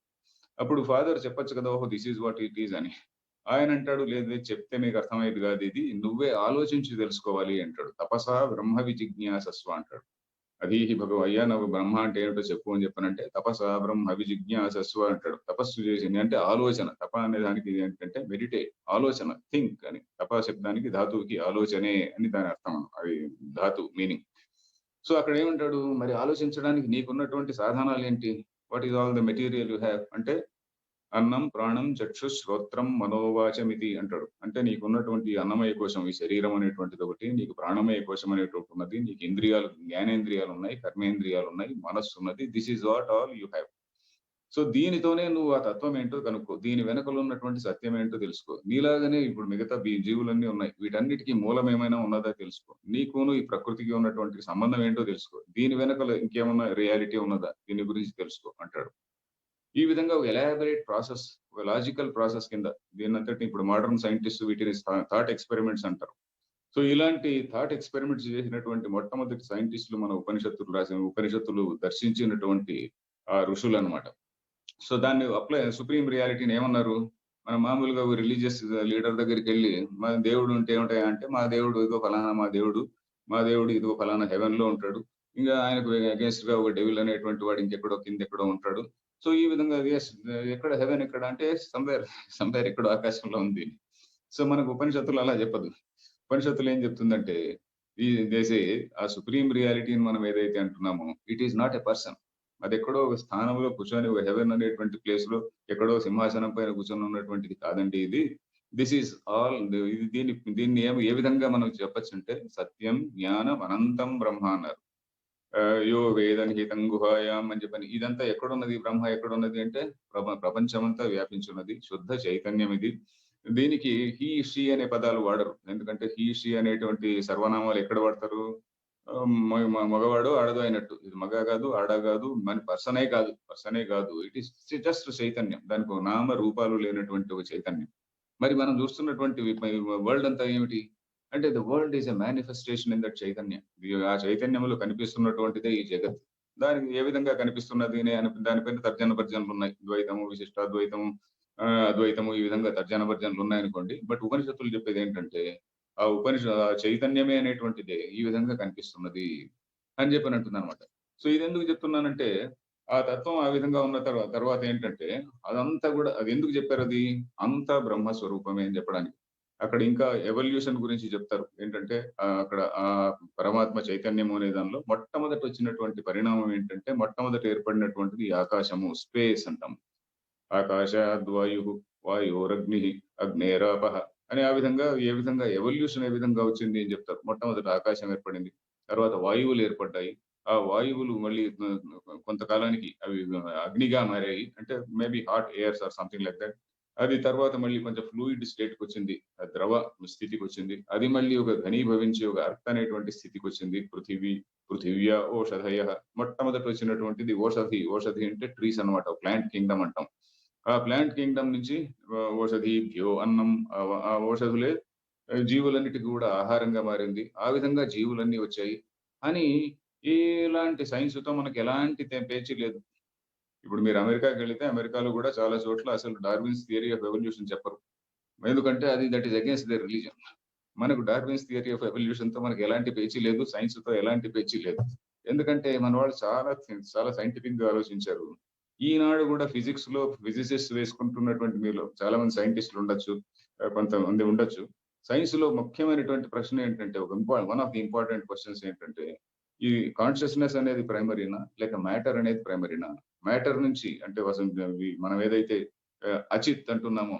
అప్పుడు ఫాదర్ చెప్పొచ్చు కదా! ఓహో! This is what it is అని. ఆయన అంటాడు లేదు లేదు చెప్తే మీకు అర్థమయ్యేది కాదు ఇది. నువ్వే ఆలోచించి తెలుసుకోవాలి అంటాడు. తపసా బ్రహ్మ విజిజ్ఞాసస్వ అంటాడు. అధీహి అయ్యా నాకు బ్రహ్మ అంటే ఏమిటో చెప్పు అని చెప్పనంటే, తపసా బ్రహ్మ విజిజ్ఞాసస్వ అంటాడు. తపస్సు చేసింది అంటే ఆలోచన. తప అనే దానికి ఏంటంటే మెడిటేట్, ఆలోచన, థింక్ అని. తప శబ్దానికి ధాతువుకి ఆలోచనే అని దాని అర్థం. అది ధాతు మీనింగ్. సో అక్కడ ఏమంటాడు, మరి ఆలోచించడానికి నీకున్నటువంటి సాధనాలేంటి? What is all the material you have అంటే అన్నం, ప్రాణం, చక్షుష్, శ్రోత్రం, మనోవాచమితి అంటాడు. అంటే నీకున్నటువంటి అన్నమయ కోశం, ఈ శరీరం అనేటువంటిదొకటి, నీకు ప్రాణమయ కోశం అనేటొకటున్నది, నీకు ఇంద్రియాలు, జ్ఞానేంద్రియాలున్నాయి, కర్మేంద్రియాలున్నాయి, మనస్సున్నది. This is what all you have. So దీనితోనే నువ్వు ఆ తత్వం ఏంటో కనుక్కో. దీని వెనకాల ఉన్నటువంటి సత్యం ఏంటో తెలుసుకో. నీలాగానే ఇప్పుడు మిగతా జీవులన్నీ ఉన్నాయి. వీటన్నిటికి మూలం ఏమైనా ఉన్నదా తెలుసుకో. నీకును ఈ ప్రకృతికి ఉన్నటువంటి సంబంధం ఏంటో తెలుసుకో. దీని వెనకాల ఇంకేమన్నా రియాలిటీ ఉన్నదా? దీని గురించి తెలుసుకో అంటాడు. ఈ విధంగా ఒక ఎలాబరేట్ ప్రాసెస్, ఒక లాజికల్ ప్రాసెస్ కింద దీన్నంతటిని ఇప్పుడు మోడర్న్ సైంటిస్ట్ వీటిని థాట్ ఎక్స్‌పెరిమెంట్స్ అంటారు. సో ఇలాంటి థాట్ ఎక్స్‌పెరిమెంట్స్ చేసినటువంటి మొట్టమొదటి సైంటిస్ట్‌లు మన ఉపనిషత్తులు దర్శించినటువంటి ఋషులనమాట. సో దాన్ని సుప్రీం రియాలిటీని ఏమన్నారు? మనం మామూలుగా రిలీజియస్ లీడర్ దగ్గరికెళ్ళి, "మా దేవుడు ఉంటే ఏమిటయ్యా" అంటే, "మా దేవుడు ఇదిగో ఫలానా మా దేవుడు. మా దేవుడు ఇదిగో ఫలానా హెవెన్‌లో ఉంటాడు. ఇంగా ఆయనకు అగెయిన్స్ట్‌గా ఒక డెవిల్ అనేటువంటి వాడు ఇంకెక్కడో కిందెక్కడో ఉంటాడు." సో ఈ విధంగా ఎక్కడ హెవెన్ ఎక్కడ అంటే సమ్‌వేర్ ఎక్కడో ఆకాశంలో ఉంది. సో మనకు ఉపనిషత్తులు అలా చెప్పదు. ఉపనిషత్తులు ఏం చెప్తుందంటే, ఈ దే సే ఆ సుప్రీం రియాలిటీని మనం ఏదైతే అంటున్నామో, it is not a person. అదెక్కడో ఒక స్థానంలో కూర్చొని ఒక హెవెన్ అనేటువంటి ప్లేస్‌లో ఎక్కడో సింహాసనం పైన కూర్చొని ఉన్నటువంటిది కాదండి ఇది. దిస్ ఈస్ ఆల్ ఇది దీన్ని ఏ విధంగా మనం చెప్పొచ్చంటే సత్యం, జ్ఞానం, అనంతం బ్రహ్మ అన్నారు. యో వేదనిహితం గుహాయాం అని చెప్పని. ఇదంతా ఎక్కడున్నది బ్రహ్మ ఎక్కడున్నది అంటే ప్రపంచమంతా వ్యాపించున్నది. శుద్ధ చైతన్యం ఇది. దీనికి హి, షి అనే పదాలు వాడరు. ఎందుకంటే హి, షి అనేటువంటి సర్వనామాలు ఎక్కడ వాడతారు? మగవాడో, ఆడదో అయినట్టు. ఇది మగ కాదు, ఆడ కాదు, పర్సనే కాదు. ఇట్ ఈస్ జస్ట్ చైతన్యం. దానికి ఒక నామ రూపాలు లేనటువంటి ఒక చైతన్యం. మరి మనం చూస్తున్నటువంటి వరల్డ్ అంతా ఏమిటి? అంటే the world is a manifestation in that Chaitanya. ఆ చైతన్యంలో కనిపిస్తున్నటువంటిదే ఈ జగత్. దానికి ఏ విధంగా కనిపిస్తున్నది దానిపైన తర్జన భర్జనలున్నాయి. ద్వైతము, విశిష్టాద్వైతము, అద్వైతము ఈ విధంగా తర్జన భర్జనలున్నాయనుకోండి. బట్ ఉపనిషత్తులు చెప్పేదేంటంటే, ఆ చైతన్యమే అనేటువంటిదే ఈ విధంగా కనిపిస్తున్నది అని చెప్పని అంటుందనమాట. సో ఇదెందుకు చెప్తున్నానంటే, ఆ తత్వం ఆ విధంగా ఉన్న తర్వాత ఏంటంటే, అదంతా గూడా అదెందుకు చెప్పారది? అంతా బ్రహ్మ స్వరూపమే అని చెప్పడానికి. అక్కడ ఇంకా ఎవల్యూషన్ గురించి చెప్తారు. ఏంటంటే అక్కడ పరమాత్మ చైతన్యము అనే దానిలో మొట్టమొదట వచ్చినటువంటి పరిణామం ఏంటంటే, మొట్టమొదట ఏర్పడినటువంటిది ఈ ఆకాశము, స్పేస్ అంటాం. ఆకాశాద్వాయుః వాయోరగ్నిః అగ్నేరాపః అని ఆ విధంగా ఏ విధంగా ఎవల్యూషన్ ఏ విధంగా వచ్చింది అని చెప్తారు. మొట్టమొదట ఆకాశం ఏర్పడింది. తర్వాత వాయువులు ఏర్పడ్డాయి. ఆ వాయువులు మళ్ళీ కొంతకాలానికి అవి అగ్నిగా మారాయి. అంటే maybe hot airs or something like that. అది తర్వాత మళ్ళీ కొంచెం ఫ్లూయిడ్ స్టేట్‌కొచ్చింది. ద్రవ స్థితికొచ్చింది. అది మళ్ళీ ఒక ఘనీభవించి ఒక అర్త్ అనేటువంటి స్థితికొచ్చింది. పృథివ్యా ఓషధయః మొట్టమొదట వచ్చినటువంటిది ఓషధి. ఓషధి అంటే ట్రీస్ అన్నమాట. ప్లాంట్ కింగ్‌డమ్ అంటాం. ఆ ప్లాంట్ కింగ్‌డమ్ నుంచి ఓషధీభ్యో అన్నం ఆ ఓషధులే జీవులన్నిటికి గూడా ఆహారంగా మారింది. ఆ విధంగా జీవులన్నీ వచ్చాయి. అని ఇలాంటి సైన్స్‌తో మనకెలాంటి పేచీ లేదు. ఇప్పుడు మీరు అమెరికాకెళితే అమెరికాలో గూడా చాలా చోట్ల అసలు డార్విన్స్ థియరీ ఆఫ్ ఎవల్యూషన్ చెప్పరు. ఎందుకంటే దట్ ఈస్ అగైన్స్ట్ థైర్ రిలిజియన్. మనకు డార్విన్స్ థియరీ ఆఫ్ ఎవల్యూషన్‌తో మనకు ఎలాంటి పేచీ లేదు. సైన్స్‌తో ఎలాంటి పేచీ లేదు. ఎందుకంటే మన వాళ్ళు చాలా సైంటిఫిక్‌గా ఆలోచించారు. ఈనాడు గూడా ఫిజిక్స్‌లో ఫిజిసిస్ట్స్ వేసుకుంటున్నటువంటి మీలో చాలా మంది సైంటిస్ట్‌లు ఉండొచ్చు. కొంతమంది ఉండొచ్చు. సైన్స్‌లో ముఖ్యమైనటువంటి ప్రశ్న ఏంటంటే one of the important questions ఏంటంటే ఈ కాన్షియస్నెస్ అనేది ప్రైమరీనా? లేక మ్యాటర్ అనేది ప్రైమరీనా? మ్యాటర్ నుంచి అంటే మనం ఏదైతే అచిత్ అంటున్నామో,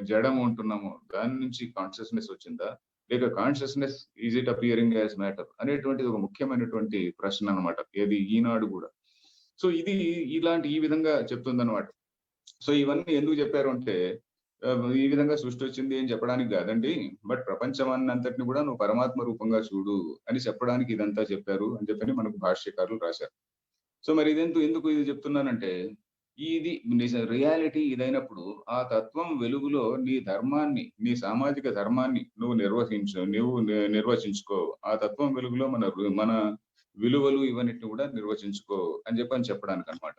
జడము అంటున్నామో దాని నుంచి కాన్షియస్నెస్ వచ్చిందా? లేక consciousness is it appearing as matter అనేటువంటిది ఒక ముఖ్యమైనటువంటి ప్రశ్న అన్నమాట. ఏది ఈనాడు గూడా. సో ఇది ఈ విధంగా చెప్తుందన్నమాట. సో ఇవన్నీ ఎందుకు చెప్పారు అంటే ఈ విధంగా సృష్టొచ్చింది అని చెప్పడానికి గాదండి. బట్ ప్రపంచమన్నంతటిని గూడా నువ్వు పరమాత్మ రూపంగా చూడు అని చెప్పడానికి ఇదంతా చెప్పారు అని చెప్పని మనకు భాష్యకారులు రాశారు. సో మరి ఎందుకు ఇది చెప్తున్నానంటే, ఇది రియాలిటీ ఇదైనప్పుడు, ఆ తత్వం వెలుగులో నీ ధర్మాన్ని, నీ సామాజిక ధర్మాన్ని నువ్వు నిర్వచించుకో. ఆ తత్వం వెలుగులో మన విలువలు ఇవన్నిటిని కూడా నిర్వచించుకో అని చెప్పడానికనమాట.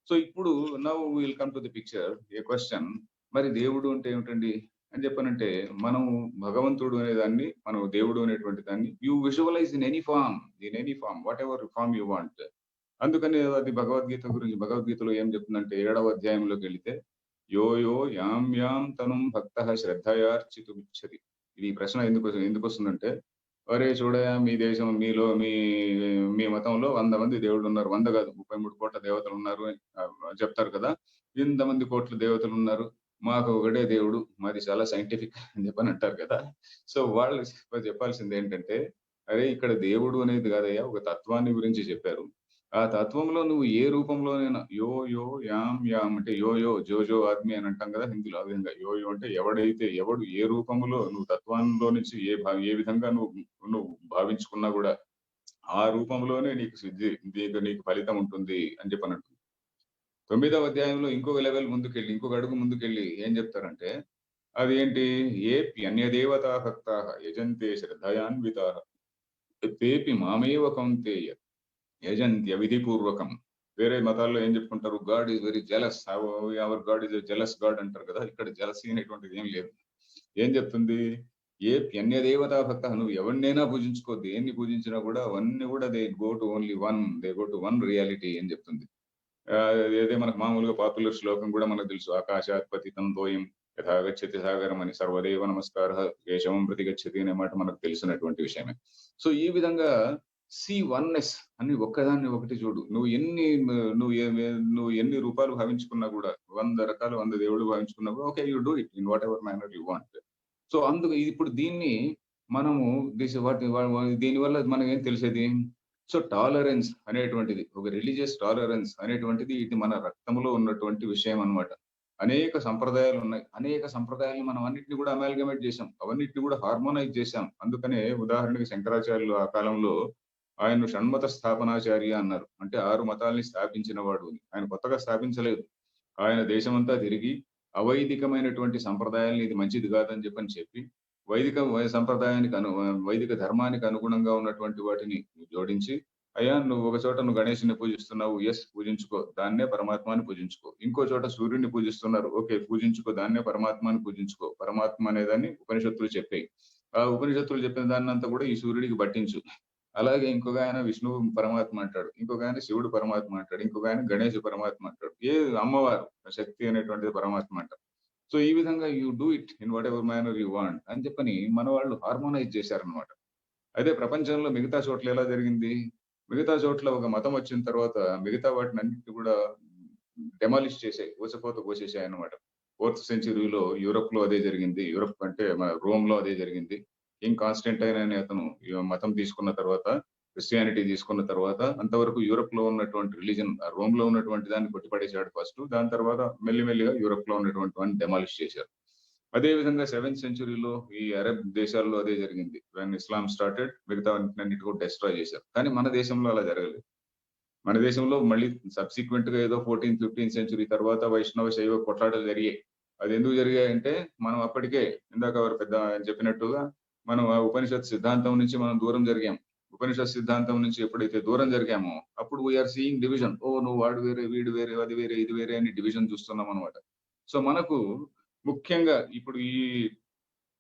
సో ఇప్పుడు now will come to the picture. A question, మరి దేవుడు అంటే ఏమిటండి? అని చెప్పనంటే, మనం భగవంతుడు అనే దాన్ని, మనం దేవుడు అనేటువంటి దాన్ని you visualise in any form, whatever form you want. అందుకని అది భగవద్గీతలో ఏం చెప్తుందంటే 7వ అధ్యాయంలోకెళితే, యో యో యాం యాం తనుం భక్తః శ్రద్ధయార్చితుమిచ్చతి. ఇది ఈ ప్రశ్న ఎందుకొస్తుందంటే, "ఒరేయ్ చూడయ్యా, మీ దేశం మీలో మీ మతంలో 100 మంది దేవుళ్ళున్నారు. 100 కాదు 33 కోట్ల దేవతలున్నారు" అని చెప్తారు కదా! ఇంతమంది కోట్ల దేవతలున్నారు. మాకు ఒకడే దేవుడు. మాది చాలా సైంటిఫిక్ అని చెప్పని అంటారు కదా! సో వాళ్ళు చెప్పాల్సిందేంటంటే, అరేయ్ ఇక్కడ దేవుడు అనేది కాదయ్యా, ఒక తత్వాన్ని గురించి చెప్పారు. ఆ తత్వంలో నువ్వు ఏ రూపంలోనైనా యో యో యాం యాం అంటే యో యో జో ఆద్మి అని అంటాం కదా హిందీలో. ఆ విధంగా యో యో అంటే ఎవడు ఏ రూపంలో నువ్వు తత్వంలో నుంచి ఏ విధంగా నువ్వు భావించుకున్నా కూడా ఆ రూపంలోనే నీకు ఫలితం ఉంటుంది అని చెప్పనంటుంది. 9వ అధ్యాయంలో ఇంకొక లెవెల్ ముందుకెళ్ళి, ఇంకొక అడుగు ముందుకెళ్ళి ఏం చెప్తారంటే, అది ఏంటి? "ఏప్యన్యదేవతా భక్తాః యజంతే శ్రద్ధయాన్వితాః తేపి మామేవ కౌంతేయ యజంత్యవిధిపూర్వకం." వేరే మతాల్లో ఏం చెప్పుకుంటారు? God is very jealous. Hour God is a jealous God అంటారు కదా! ఇక్కడ జెలసీ అనేటువంటిది ఏం లేదు. ఏం చెప్తుంది? అన్యదేవతా భక్తః, నువ్వు ఎవరినైనా పూజించుకో, దేన్ని పూజించినా కూడా అవన్నీ కూడా they go to only one. They go to one reality అని చెప్తుంది. అదే మనకు మామూలుగా పాపులర్ శ్లోకం కూడా మనకు తెలుసు. ఆకాశాత్ పతితం తోయం యథా గచ్చతి సాగరం అని, సర్వదేవ నమస్కారః కేశవం ప్రతి గచ్చతి అనే మాట మనకు తెలిసినటువంటి విషయమే. సో ఈ విధంగా వన్నెస్ అని ఒక్కదాన్ని ఒకటి చూడు. నువ్వు ఎన్ని రూపాలు భావించుకున్నా కూడా, 100 రకాలు 100 దేవుళ్ళు భావించుకున్నా కూడా okay, you do it in what ever manner you want. So ఇప్పుడు దీన్ని మనము దీనివల్ల మనకేం తెలిసేది? సో టాలరెన్స్ అనేటువంటిది, ఒక రిలీజియస్ టాలరెన్స్ అనేటువంటిది ఇది మన రక్తంలో ఉన్నటువంటి విషయం అన్నమాట. అనేక సంప్రదాయాలున్నాయి. అనేక సంప్రదాయాలను మనం అన్నిటిని కూడా అమాల్గమేట్ చేశాం. అవన్నిటిని కూడా హార్మోనైజ్ చేశాం. అందుకనే ఉదాహరణకి శంకరాచార్యులు ఆ కాలంలో ఆయన్ను షణ్మత స్థాపనాచార్య అన్నారు. అంటే 6 మతాల్ని స్థాపించిన వాడు అని. ఆయన కొత్తగా స్థాపించలేదు. ఆయన దేశమంతా తిరిగి అవైదికమైనటువంటి సంప్రదాయాల్ని ఇది మంచిది కాదని చెప్పి వైదిక ధర్మానికి అనుగుణంగా ఉన్నటువంటి వాటిని జోడించి, అయ్యా నువ్వు గణేశుని పూజిస్తున్నావు. యెస్ పూజించుకో. దాన్నే పరమాత్మ అని పూజించుకో. ఇంకో చోట సూర్యుడిని పూజిస్తున్నారు. ఓకే పూజించుకో. దాన్నే పరమాత్మ అని పూజించుకో. పరమాత్మ అనేదాన్ని ఉపనిషత్తులు చెప్పాయి. ఆ ఉపనిషత్తులు చెప్పిన దాన్నంతా కూడా ఈ సూర్యుడికి పట్టించు. అలాగే ఇంకొక ఆయన విష్ణువు పరమాత్మ అంటాడు. ఇంకొక ఆయన శివుడు పరమాత్మ అంటాడు. ఇంకొక ఆయన గణేష్ పరమాత్మ అంటాడు. అమ్మవారు శక్తి అనేటువంటిది పరమాత్మ అంటారు. సో ఈ విధంగా you do it in what ever manner you want అని చెప్పని మన వాళ్ళు హార్మోనైజ్ చేశారనమాట. అదే ప్రపంచంలో మిగతా చోట్ల ఎలా జరిగింది? మిగతా చోట్ల ఒక మతం వచ్చిన తర్వాత మిగతా వాటినన్నిటిని కూడా డెమాలిష్ చేసాయి. ఊచకోత కోసేసాయన్నమాట. 4th సెంచరీలో యూరప్‌లో అదే జరిగింది. యూరప్ అంటే మన రోమ్‌లో అదే జరిగింది. కింగ్ కాన్స్టంటైన్ అనే అతను మతం తీసుకున్న తర్వాత, క్రిస్టియానిటీ తీసుకున్న తర్వాత అంతవరకు యూరప్‌లో ఉన్నటువంటి రిలిజియన్ రోమ్‌లో ఉన్నటువంటి దాన్ని కొట్టిపడేసాడు ఫస్ట్. దాని తర్వాత మెల్లిమెల్లిగా యూరప్‌లో ఉన్నటువంటి వాటిని డెమాలిష్ చేశారు. అదే విధంగా 7th సెంచరీలో ఈ అరబ్ దేశాల్లో అదే జరిగింది. వెన్ ఇస్లాం స్టార్టెడ్ మిగతా వాటినన్నిటిని కూడా డెస్ట్రాయ్ చేశారు. కానీ మన దేశంలో అలా జరగలేదు. మన దేశంలో మళ్ళీ సబ్సిక్వెంట్‌గా ఏదో 14th, 15th సెంచరీ తర్వాత వైష్ణవ, శైవ కొట్లాటలు జరిగాయి. అదెందుకు జరిగాయంటే, మనం అప్పటికే ఇందాక ఎవరో పెద్ద ఆయన చెప్పినట్టుగా మనం ఆ ఉపనిషత్ సిద్ధాంతం నుంచి మనం దూరం జరిగాం. ఉపనిషత్ సిద్ధాంతం నుంచి ఎప్పుడైతే దూరం జరిగామో, అప్పుడు వి ఆర్ సీయింగ్ డివిజన్. నువ్వు వాడు వేరే, వీడు వేరే, అది వేరే, ఇది వేరే అని డివిజన్ చూస్తున్నామనమాట. సో మనకు ముఖ్యంగా ఇప్పుడు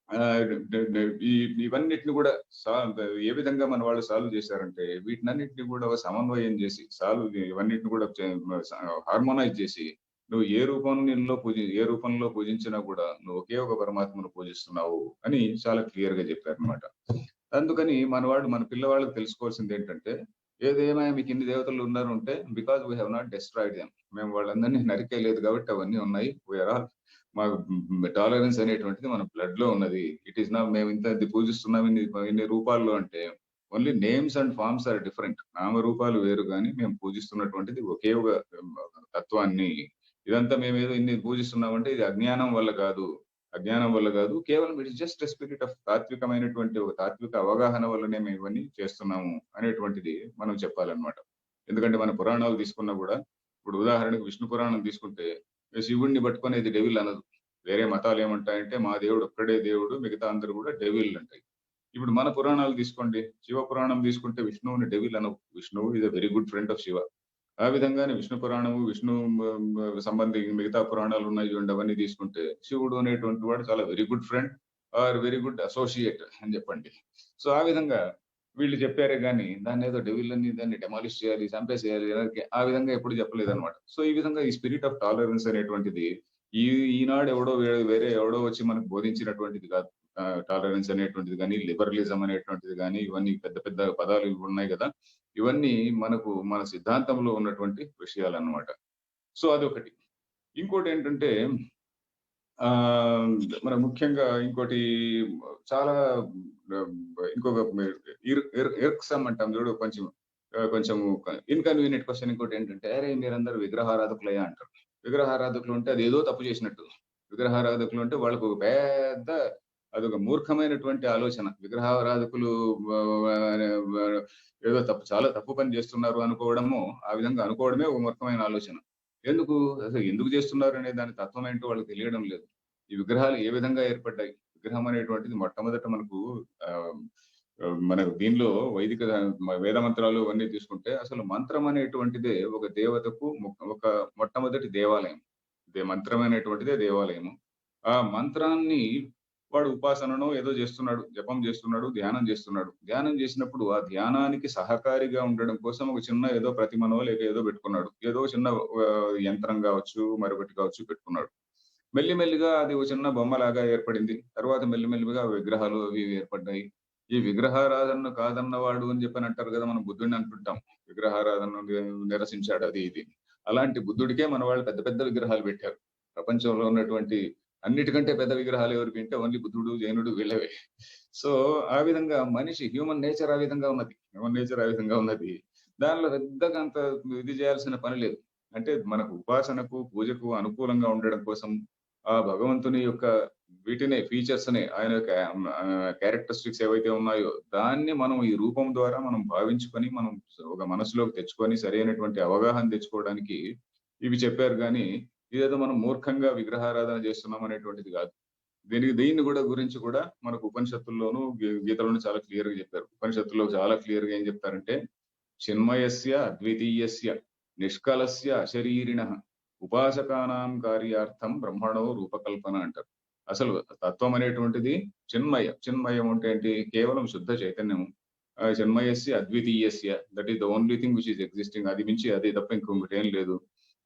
ఆహ్, డ డ ఈ ఇవన్నిటిని కూడా ఏ విధంగా మన వాళ్ళు సాల్వ్ చేశారంటే, వీటినన్నిటిని కూడా సమన్వయం చేసి, ఇవన్నిటిని కూడా హార్మోనైజ్ చేసి, నువ్వు ఏ రూపంలో పూజించినా కూడా నువ్వు ఒకే ఒక పరమాత్మను పూజిస్తున్నావు అని చాలా క్లియర్‌గా చెప్పారనమాట. అందుకని మన పిల్లవాళ్ళకి తెలుసుకోవాల్సిందేంటంటే, ఏదేమైనా మీకు ఇన్ని దేవతలు ఉన్నారు అంటే because we have not destroyed them. మేము వాళ్ళందరినీ నరికేయలేదు కాబట్టి అవన్నీ ఉన్నాయి. వి ఆర్ ఆల్ మాకు టాలరెన్స్ అనేటువంటిది మన బ్లడ్‌లో ఉన్నది. ఇట్ ఈస్ నౌ మేము ఇంత పూజిస్తున్నాం ఇన్ని రూపాల్లో అంటే only names and forms are different. నామరూపాలు వేరు గాని మేము పూజిస్తున్నటువంటిది ఒకే ఒక తత్వాన్ని. ఇదంతా మేమేదో ఇన్ని పూజిస్తున్నామంటే ఇది అజ్ఞానం వల్ల కాదు. అజ్ఞానం వల్ల కాదు. కేవలం it is just a spirit of తాత్వికమైనటువంటి ఒక తాత్విక అవగాహన వల్లనే మేము ఇవన్నీ చేస్తున్నాము అనేటువంటిది మనం చెప్పాలన్నమాట. ఎందుకంటే మన పురాణాలు తీసుకున్నా గూడా, ఇప్పుడు ఉదాహరణకు విష్ణు పురాణం తీసుకుంటే, శివుడిని పట్టుకొని ఇది డెవిల్ అనదు. వేరే మతాలేమంటాయంటే, మా దేవుడు ఒక్కడే దేవుడు, మిగతా అందరూ గూడా డెవిల్ అంటాయి. ఇప్పుడు మన పురాణాలు తీసుకోండి. శివ పురాణం తీసుకుంటే విష్ణువుని డెవిల్ అనవు. విష్ణువు is a very good friend of Shiva. ఆ విధంగానే విష్ణు పురాణము, విష్ణు మిగతా పురాణాలు ఉన్నాయి చూడండి అవన్నీ తీసుకుంటే, శివుడు అనేటువంటి వాడు చాలా very good friend or very good associate అని చెప్పండి. సో, ఆ విధంగా వీళ్ళు చెప్పారే గాని, దాన్నేదో డెవిల్ అని దాన్ని డెమాలిష్ చేయాలి, చంపేసేయాలి, ఆ విధంగా ఎప్పుడు చెప్పలేదన్నమాట. సో, ఈ విధంగా ఈ స్పిరిట్ ఆఫ్ టాలరెన్స్ అనేటువంటిది ఈ ఈనాడు ఎవడో వేరే ఎవడో వచ్చి మనకు బోధించినటువంటిది కాదు. టాలరెన్స్ అనేటువంటిది గాని, లిబరలిజం అనేటువంటిది గాని, ఇవన్నీ పెద్ద పెద్ద పదాలు ఇవి ఉన్నాయి గదా! ఇవన్నీ మనకు మన సిద్ధాంతంలో ఉన్నటువంటి విషయాలన్నమాట. సో, అదొకటి. ఇంకోటేంటంటే ఆహ్, మన ముఖ్యంగా ఇంకోటి చాలా ఆహ్, ఇంకొక ఇర్క్సమ్ అంటాం చూడు కొంచెం కొంచెం ఇన్‌కన్వీనియంట్ క్వెషన్ ఇంకోటేంటంటే, "అరేయ్! మీరందరూ విగ్రహారాధకులయ్యా" అంటారు. విగ్రహారాధకులు అంటే అదేదో తప్పు చేసినట్టు. విగ్రహారాధకులు అంటే వాళ్ళకి ఒక పెద్ద అదొక మూర్ఖమైనటువంటి ఆలోచన. విగ్రహారాధకులు ఆహ్, ఏదో చాలా తప్పు పని చేస్తున్నారు అనుకోవడము, ఆ విధంగా అనుకోవడమే ఒక మూర్ఖమైన ఆలోచన. ఎందుకు? అసలు ఎందుకు చేస్తున్నారనే దాని తత్వం ఏంటో వాళ్ళకి తెలియడం లేదు. ఈ విగ్రహాలు ఏ విధంగా ఏర్పడ్డాయి? విగ్రహం అనేటువంటిది మొట్టమొదట మనకు ఆహ్, మనకు దీనిలో వైదిక వేద మంత్రాలు అవన్నీ తీసుకుంటే అసలు మంత్రం అనేటువంటిదే ఒక దేవతకు ఒక మొట్టమొదటి దేవాలయం. మంత్రం అనేటువంటిదే దేవాలయము. ఆ మంత్రాన్ని వాడు ఉపాసననో ఏదో చేస్తున్నాడు. జపం చేస్తున్నాడు, ధ్యానం చేస్తున్నాడు. ధ్యానం చేసినప్పుడు ఆ ధ్యానానికి సహకారిగా ఉండడం కోసం ఒక చిన్న ఏదో ప్రతిమనో లేక ఏదో పెట్టుకున్నాడు. ఏదో చిన్న యంత్రం గావచ్చు, మరొకటి కావచ్చు పెట్టుకున్నాడు. మెల్లిమెల్లిగా అది ఒక చిన్న బొమ్మలాగా ఏర్పడింది. తర్వాత మెల్లిమెల్లిగా విగ్రహాలు అవి ఇవి ఏర్పడ్డాయి. ఈ విగ్రహారాధన కాదన్నవాడు అని చెప్పని అంటారు గదా! మనం బుద్ధుడిని అంటుంటాం. విగ్రహారాధన నిరసించాడు అది ఇది. అలాంటి బుద్ధుడికే మన వాళ్ళు పెద్ద పెద్ద విగ్రహాలు పెట్టారు. ప్రపంచంలో ఉన్నటువంటి అన్నిటికంటే పెద్ద విగ్రహాలు ఎవరివి అంటే ఓన్లీ బుద్ధుడు, జైనుడు వీళ్ళవే. సో, ఆ విధంగా మనిషి హ్యూమన్ నేచర్ ఆ విధంగా ఉన్నది. హ్యూమన్ నేచర్ ఆ విధంగా ఉన్నది. దానిలో పెద్దగా అంత ఇది చేయాల్సిన పని లేదు. అంటే మనకు ఉపాసనకు, పూజకు అనుకూలంగా ఉండడం కోసం ఆ భగవంతుని యొక్క వీటినే ఫీచర్స్‌నే ఆయన యొక్క క్యారెక్టరిస్టిక్స్ ఏవైతే ఉన్నాయో దాన్ని మనం ఈ రూపం ద్వారా మనం భావించుకొని, మనం ఒక మనసులోకి తెచ్చుకొని సరైనటువంటి అవగాహన తెచ్చుకోవడానికి ఇవి చెప్పారు గానీ, ఇదేదో మనం మూర్ఖంగా విగ్రహారాధన చేస్తున్నాం అనేటువంటిది గాదు. దీన్ని గూడా గురించి కూడా మనకు ఉపనిషత్తుల్లోనూ, గీతలోను చాలా క్లియర్‌గా చెప్పారు. ఉపనిషత్తుల్లో చాలా క్లియర్‌గా ఏం చెప్తారంటే, చిన్మయస్య అద్వితీయస్య నిష్కలస్య అశరీరిణః ఉపాసకానాం కార్యార్థం బ్రహ్మణో రూపకల్పన అంటారు. అసలు తత్వం అనేటువంటిది చిన్మయం. చిన్మయం అంటే ఏంటి? కేవలం శుద్ధ చైతన్యము. చిన్మయస్య అద్వితీయస్య that is the only thing which is existing. అది మించి అది తప్ప ఇంకొకటేం లేదు.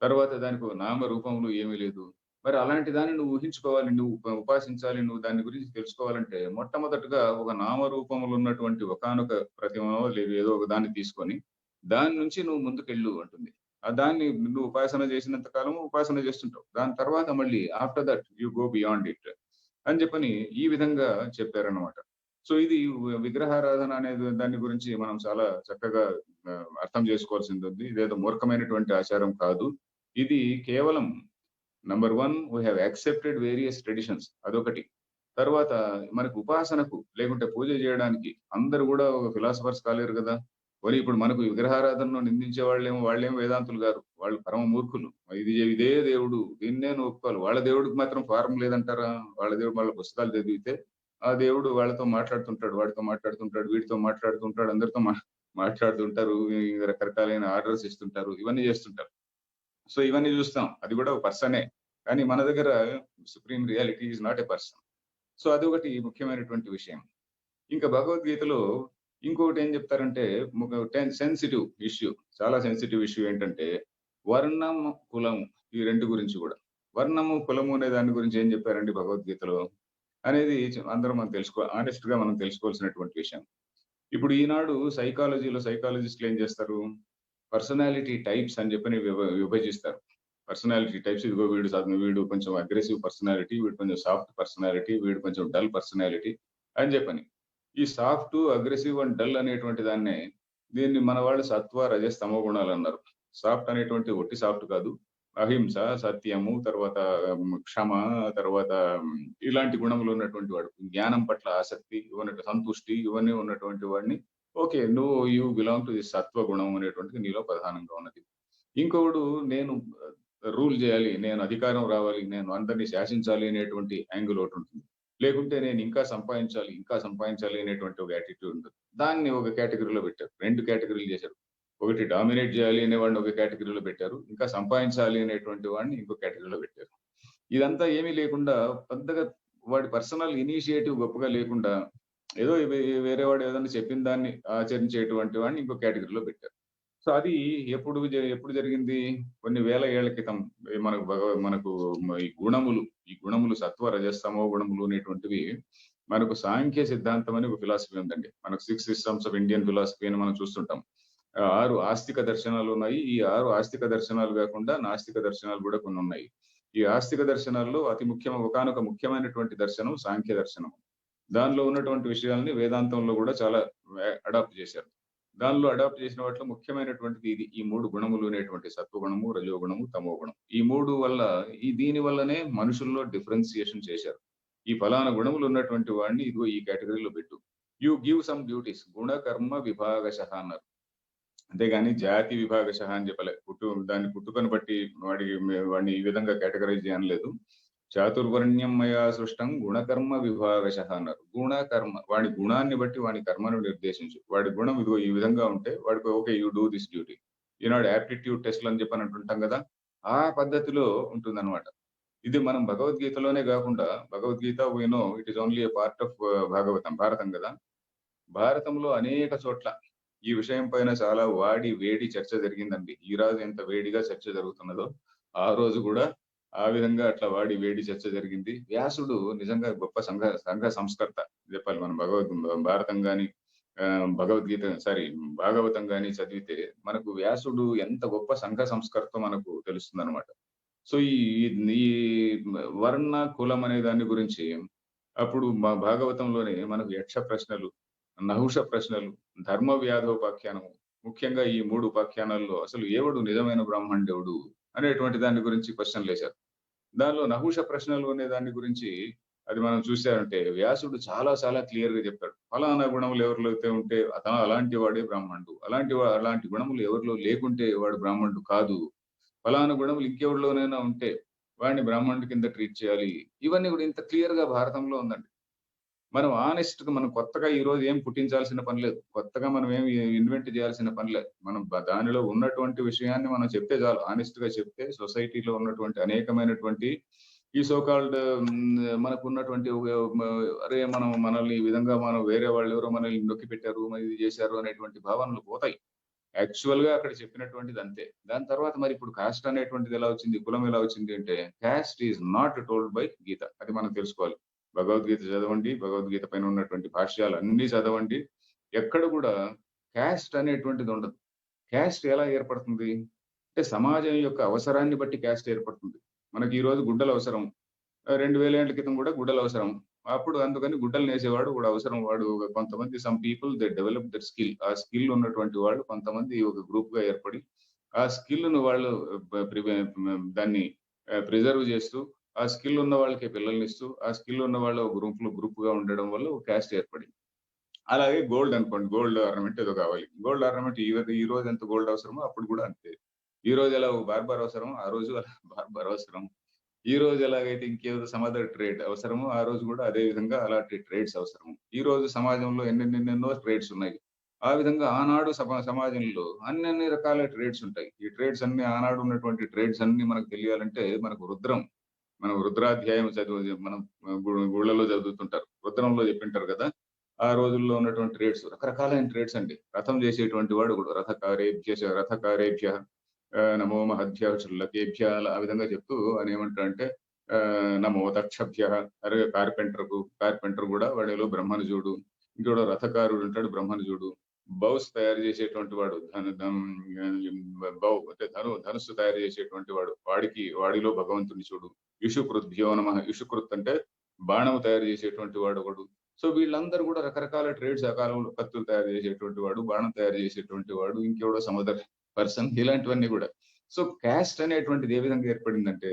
తర్వాత దానికి ఒక నామ రూపములు ఏమీ లేదు. మరి అలాంటి దాన్ని నువ్వు ఊహించుకోవాలి. నువ్వు ఉపాసించాలి. నువ్వు దాని గురించి తెలుసుకోవాలంటే మొట్టమొదటగా ఒక నామరూపములు ఉన్నటువంటి ఒకానొక ప్రతిమనో ఏదో ఒక దాన్ని తీసుకొని దాని నుంచి నువ్వు ముందుకెళ్ళు అంటుంది. దాన్ని నువ్వు ఉపాసన చేసినంత కాలం ఉపాసన చేస్తుంటావు. దాని తర్వాత మళ్ళీ after that you go beyond it అని చెప్పని ఈ విధంగా చెప్పారన్నమాట. సో, ఇది విగ్రహారాధన అనే దాని గురించి మనం చాలా చక్కగా అర్థం చేసుకోవాల్సిందుంది. ఇదేదో మూర్ఖమైనటువంటి ఆచారం కాదు. ఇది కేవలం number 1 we have accepted various traditions అదొకటి. తర్వాత మనకు ఉపాసనకు లేకుంటే పూజ చేయడానికి అందరూ గూడా ఒక ఫిలాసఫర్స్ కాలేరు గదా! పోనీ ఇప్పుడు మనకు విగ్రహారాధనను నిందించే వాళ్ళేమో వేదాంతులు గారు. వాళ్ళు పరమ మూర్ఖులు. ఇదే దేవుడు దీన్నే నువ్వు ఒప్పుకోవాలి. వాళ్ళ దేవుడికి మాత్రం ఫారం లేదంటారా? వాళ్ళ దేవుడు వాళ్ళ పుస్తకాలు చదివితే ఆ దేవుడు వాళ్ళతో మాట్లాడుతుంటాడు. వాడితో మాట్లాడుతుంటాడు. వీడితో మాట్లాడుతుంటాడు. అందరితో మాట్లాడుతుంటారు. రకరకాలైన ఆర్డర్స్ ఇస్తుంటారు. ఇవన్నీ చేస్తుంటారు. సో, ఇవన్నీ జూస్తాం. అది గూడా ఒక పర్సనే. కానీ మన దగ్గర supreme reality is not a person. So, అదొకటి ముఖ్యమైనటువంటి విషయం. ఇంకా భగవద్గీతలో ఇంకొకటేం జెప్తారంటే సెన్సిటివ్ ఇష్యూ. చాలా సెన్సిటివ్ ఇష్యూ ఏంటంటే, వర్ణం, కులం ఈ 2 గురించి గూడా. వర్ణము, కులము అనే దాని గురించి ఏం జెప్పారండి భగవద్గీతలో అనేది అందరం మనం హానెస్ట్‌గా మనం తెలుసుకోవాల్సినటువంటి విషయం. ఇప్పుడు ఈనాడు సైకాలజిస్టులు ఏం చేస్తారు? పర్సనాలిటీ టైప్స్ అని చెప్పని విభజిస్తారు. పర్సనాలిటీ టైప్స్ ఇదిగో వీడు కొంచెం అగ్రెసివ్ పర్సనాలిటీ, వీడు కొంచెం సాఫ్ట్ పర్సనాలిటీ, వీడు కొంచెం డల్ పర్సనాలిటీ అని చెప్పని. ఈ సాఫ్ట్, అగ్రెసివ్ అండ్ డల్ అనేటువంటి దీన్ని మన వాళ్ళు సత్వ, రజస్, తమో గుణాలన్నారు. సాఫ్ట్ అనేటువంటి ఒట్టి సాఫ్ట్ కాదు. అహింస, సత్యము, తర్వాత క్షమ, తర్వాత ఇలాంటి గుణములు ఉన్నటువంటి వాడు. జ్ఞానం పట్ల ఆసక్తి, సంతుష్టి ఇవన్నీ ఉన్నటువంటి వాడిని okay. You belong to the సత్వ గుణం అనేటువంటిది నీలో ప్రధానంగా ఉన్నది. ఇంకొకడు నేను రూల్ జేయాలి, నేను అధికారం రావాలి, నేను అందరిని శాసించాలి అనేటువంటి యాంగిల్ ఒకటుంటుంది. లేకుంటే నేను ఇంకా సంపాదించాలి అనేటువంటి ఒక యాటిట్యూడ్ ఉంటుంది. దాన్ని ఒక కేటగరీలో పెట్టారు. 2 కేటగరీలు చేశారు. ఒకటి డామినేట్ జేయాలి అనేవాడిని ఒక కేటగరీలో పెట్టారు. ఇంకా సంపాదించాలి అనేటువంటి వాడిని ఇంకో కేటగరీలో పెట్టారు. ఇదంతా ఏమీ లేకుండా పెద్దగా వాడి పర్సనల్ ఇనిషియేటివ్ గొప్పగా లేకుండా ఏదో వేరే వాడు ఏదైనా చెప్పిన దాన్ని ఆచరించేటువంటి వాడిని ఇంకో కేటగరీలో పెట్టారు. సో అది ఎప్పుడు జరిగింది? కొన్ని వేల ఏళ్ల క్రితం మనకు ఈ గుణములు సత్వ, రజస్, తమో గుణములు అనేటువంటివి మనకు సాంఖ్య సిద్ధాంతం అని ఒక ఫిలాసఫీ ఉందండి. మనకు 6 సిస్టమ్స్ ఆఫ్ ఇండియన్ ఫిలాసఫీ అని మనం చూస్తుంటాం. 6 ఆస్తిక దర్శనాలున్నాయి. ఈ 6 ఆస్తిక దర్శనాలు గాకుండా నాస్తిక దర్శనాలు గూడా కొన్నున్నాయి. ఈ ఆస్తిక దర్శనాల్లో ఒకానొక ముఖ్యమైనటువంటి దర్శనం సాంఖ్య దర్శనం. దానిలో ఉన్నటువంటి విషయాల్ని వేదాంతంలో గూడా చాలా అడాప్ట్ చేశారు. దానిలో అడాప్ట్ చేసిన వాటిలో ముఖ్యమైనటువంటిది ఇది. ఈ 3 గుణములు అనేటువంటి సత్వగుణము, రజోగుణము, తమోగుణం. ఈ 3 వల్ల దీని వల్లనే మనుషుల్లో డిఫరెన్షియేషన్ చేశారు. ఈ ఫలానా గుణములు ఉన్నటువంటి వాడిని ఇదిగో ఈ కేటగరీలో పెట్టు. యూ గివ్ సమ్ డ్యూటీస్ గుణ, కర్మ విభాగశః అన్నారు. అంతేగాని జాతి విభాగశః అని చెప్పలే. దాన్ని పుట్టుకను బట్టి వాడిని ఈ విధంగా కేటగరైజ్ చేయనలేదు. చాతుర్వర్ణ్యం మయా సృష్టం గుణకర్మ విభాగశః అన్నారు. గుణ, కర్మ వాడి గుణాన్ని బట్టి వాడి కర్మను నిర్దేశించు. వాడి గుణం ఇదిగో ఈ విధంగా ఉంటే వాడికి okay you do this duty. Eenadu aptitude టెస్ట్‌లు అని చెప్పని అంటుంటాం గదా! ఆ పద్ధతిలో ఉంటుందన్నమాట. ఇది మనం భగవద్గీతలోనే గాకుండా భగవద్గీత we know it is only a part of భారతం గదా! భారతంలో అనేక చోట్ల ఈ విషయం పైన చాలా వేడి చర్చ జరిగిందండి. ఈరోజు ఎంత వేడిగా చర్చ జరుగుతున్నదో, ఆ రోజు గూడా ఆ విధంగా అట్లా వేడి చర్చ జరిగింది. వ్యాసుడు నిజంగా గొప్ప సంఘ సంస్కర్త జెప్పాలి. మనం భారతం గాని, భాగవతం గాని చదివితే మనకు వ్యాసుడు ఎంత గొప్ప సంఘ సంస్కర్తో మనకు తెలుస్తుందనమాట. సో, ఈ ఈ వర్ణ, కులం అనే దాని గురించి అప్పుడు భాగవతంలోనే మనకు యక్ష ప్రశ్నలు, నహుష ప్రశ్నలు, ధర్మ వ్యాధోపాఖ్యానము, ముఖ్యంగా ఈ 3 ఉపాఖ్యానాల్లో అసలు ఎవడు నిజమైన బ్రాహ్మణుడెవడు అనేటువంటి దాని గురించి క్వెషన్‌లేశారు. దానిలో నహుష ప్రశ్నలు అనే దాని గురించి అది మనం చూసామంటే వ్యాసుడు చాలా చాలా క్లియర్‌గా చెప్పాడు. ఫలానా గుణములు ఎవరిలో అయితే ఉంటే అతను అలాంటి వాడే బ్రాహ్మణుడు. అలాంటి గుణములు ఎవరిలో లేకుంటే వాడు బ్రాహ్మణుడు కాదు. ఫలానా గుణములు ఇంకెవరిలోనైనా ఉంటే వాడిని బ్రాహ్మణుడి కింద ట్రీట్ చేయాలి. ఇవన్నీ కూడా ఇంత క్లియర్‌గా భారతంలో ఉందండి. మనం కొత్తగా ఈరోజు ఏం పుట్టించాల్సిన పని లేదు. కొత్తగా మనం ఏమి ఇన్వెంట్ చేయాల్సిన పని లేదు. మనం దానిలో ఉన్నటువంటి విషయాన్ని మనం చెప్తే చాలు. హానెస్ట్‌గా చెప్తే సొసైటీలో ఉన్నటువంటి అనేకమైనటువంటి ఈ సో కాల్డ్ మనకున్నటువంటి అరే! మనల్ని ఈ విధంగా వేరే వాళ్ళెవరో మనల్ని నొక్కిపెట్టారు, ఇది చేశారు అనేటువంటి భావనలు పోతాయి. యాక్చువల్‌గా అక్కడ చెప్పినటువంటిది అంతే. దాని తర్వాత మరి ఇప్పుడు కాస్ట్ అనేటువంటిది ఎలా వచ్చింది? కులం ఎలా వచ్చింది అంటే caste is not told by Gita. అది మనం తెలుసుకోవాలి. భగవద్గీత చదవండి. భగవద్గీత పైన ఉన్నటువంటి భాష్యాలన్నీ చదవండి. ఎక్కడ కూడా కాస్ట్ అనేటువంటిది ఉండదు. కాస్ట్ ఎలా ఏర్పడుతుంది? అంటే సమాజం యొక్క అవసరాన్ని బట్టి కాస్ట్ ఏర్పడుతుంది. మనకి ఈరోజు గుడ్డలు అవసరం. 2000 ఏళ్ల క్రితం కూడా గుడ్డలు అవసరం. అప్పుడు అందుకని గుడ్డలు నేసేవాడు కూడా అవసరం. కొంతమంది some people they develop that skill. ఆ స్కిల్ ఉన్నటువంటి వాళ్ళు కొంతమంది ఒక గ్రూప్‌గా ఏర్పడి, ఆ స్కిల్‌ను వాళ్ళు ప ప్రివే దాన్ని ప్రిజర్వ్ చేస్తూ, ఆ స్కిల్ ఉన్న వాళ్ళకి పిల్లల్నిస్తూ, ఆ స్కిల్ ఉన్న వాళ్ళు ఒక గ్రూప్‌గా ఉండడం వల్ల ఒక కాస్ట్ ఏర్పడింది. అలాగే గోల్డ్ అనుకోండి. గోల్డ్ ఆర్నమెంట్ ఏదో కావాలి. గోల్డ్ ఆర్నమెంట్ ఈ రోజు ఎంత గోల్డ్ అవసరమో అప్పుడు కూడా అంతే. ఈ రోజు ఎలా బార్బర్ అవసరమో ఆ రోజు అలా బార్బర్ అవసరం. ఈ రోజు ఎలాగైతే ఇంకేదో సమ్ అదర్ ట్రేడ్ అవసరమో ఆ రోజు కూడా అదే విధంగా అలాంటి ట్రేడ్స్ అవసరం. ఈ రోజు సమాజంలో ఎన్నెన్నెన్నెన్నో ట్రేడ్స్ ఉన్నాయి. ఆ విధంగా ఆనాడు సమాజంలో అన్నన్ని రకాల ట్రేడ్స్ ఉంటాయి. ఈ ట్రేడ్స్ అన్నీ ఆనాడు ఉన్నటువంటి ట్రేడ్స్ అన్నీ మనకు తెలియాలంటే మనం రుద్రాధ్యాయం మనం గుళ్ళలో చదువుతుంటారు. రుద్రంలో చెప్పింటారు కదా! ఆ రోజుల్లో ఉన్నటువంటి ట్రేడ్స్ రకరకాలైన ట్రేడ్స్ అండి. రథం చేసేటువంటి వాడు కూడా రథకారేభ్యః నమో మహద్భ్యః క్షుల్లకేభ్యః ఆ విధంగా చెప్తూ ఆయన ఏమంటాడంటే నమో దక్షభ్యః కార్పెంటర్ కూడా వాడేలో బ్రహ్మను చూడు. ఇంకోడు రథకారుడు ఉంటాడు బ్రహ్మనుజుడు. బౌస్ తయారు చేసేటువంటి వాడు బౌ అంటే ధనుస్సు తయారు చేసేటువంటి వాడు. వాడిలో భగవంతుడిని చూడు. ఇషుకృద్భ్యో నమః. ఇషుకృత్ అంటే బాణం తయారు చేసేటువంటి వాడు ఒకడు. సో వీళ్ళందరూ కూడా రకరకాల ట్రేడ్స్ ఆ కాలంలో కత్తులు తయారు చేసేటువంటి వాడు, బాణం తయారు చేసేటువంటి వాడు, ఇంకెవడో సమ్ అదర్ పర్సన్ ఇలాంటివన్నీ కూడా. సో కాస్ట్ అనేటువంటిది ఏ విధంగా ఏర్పడిందంటే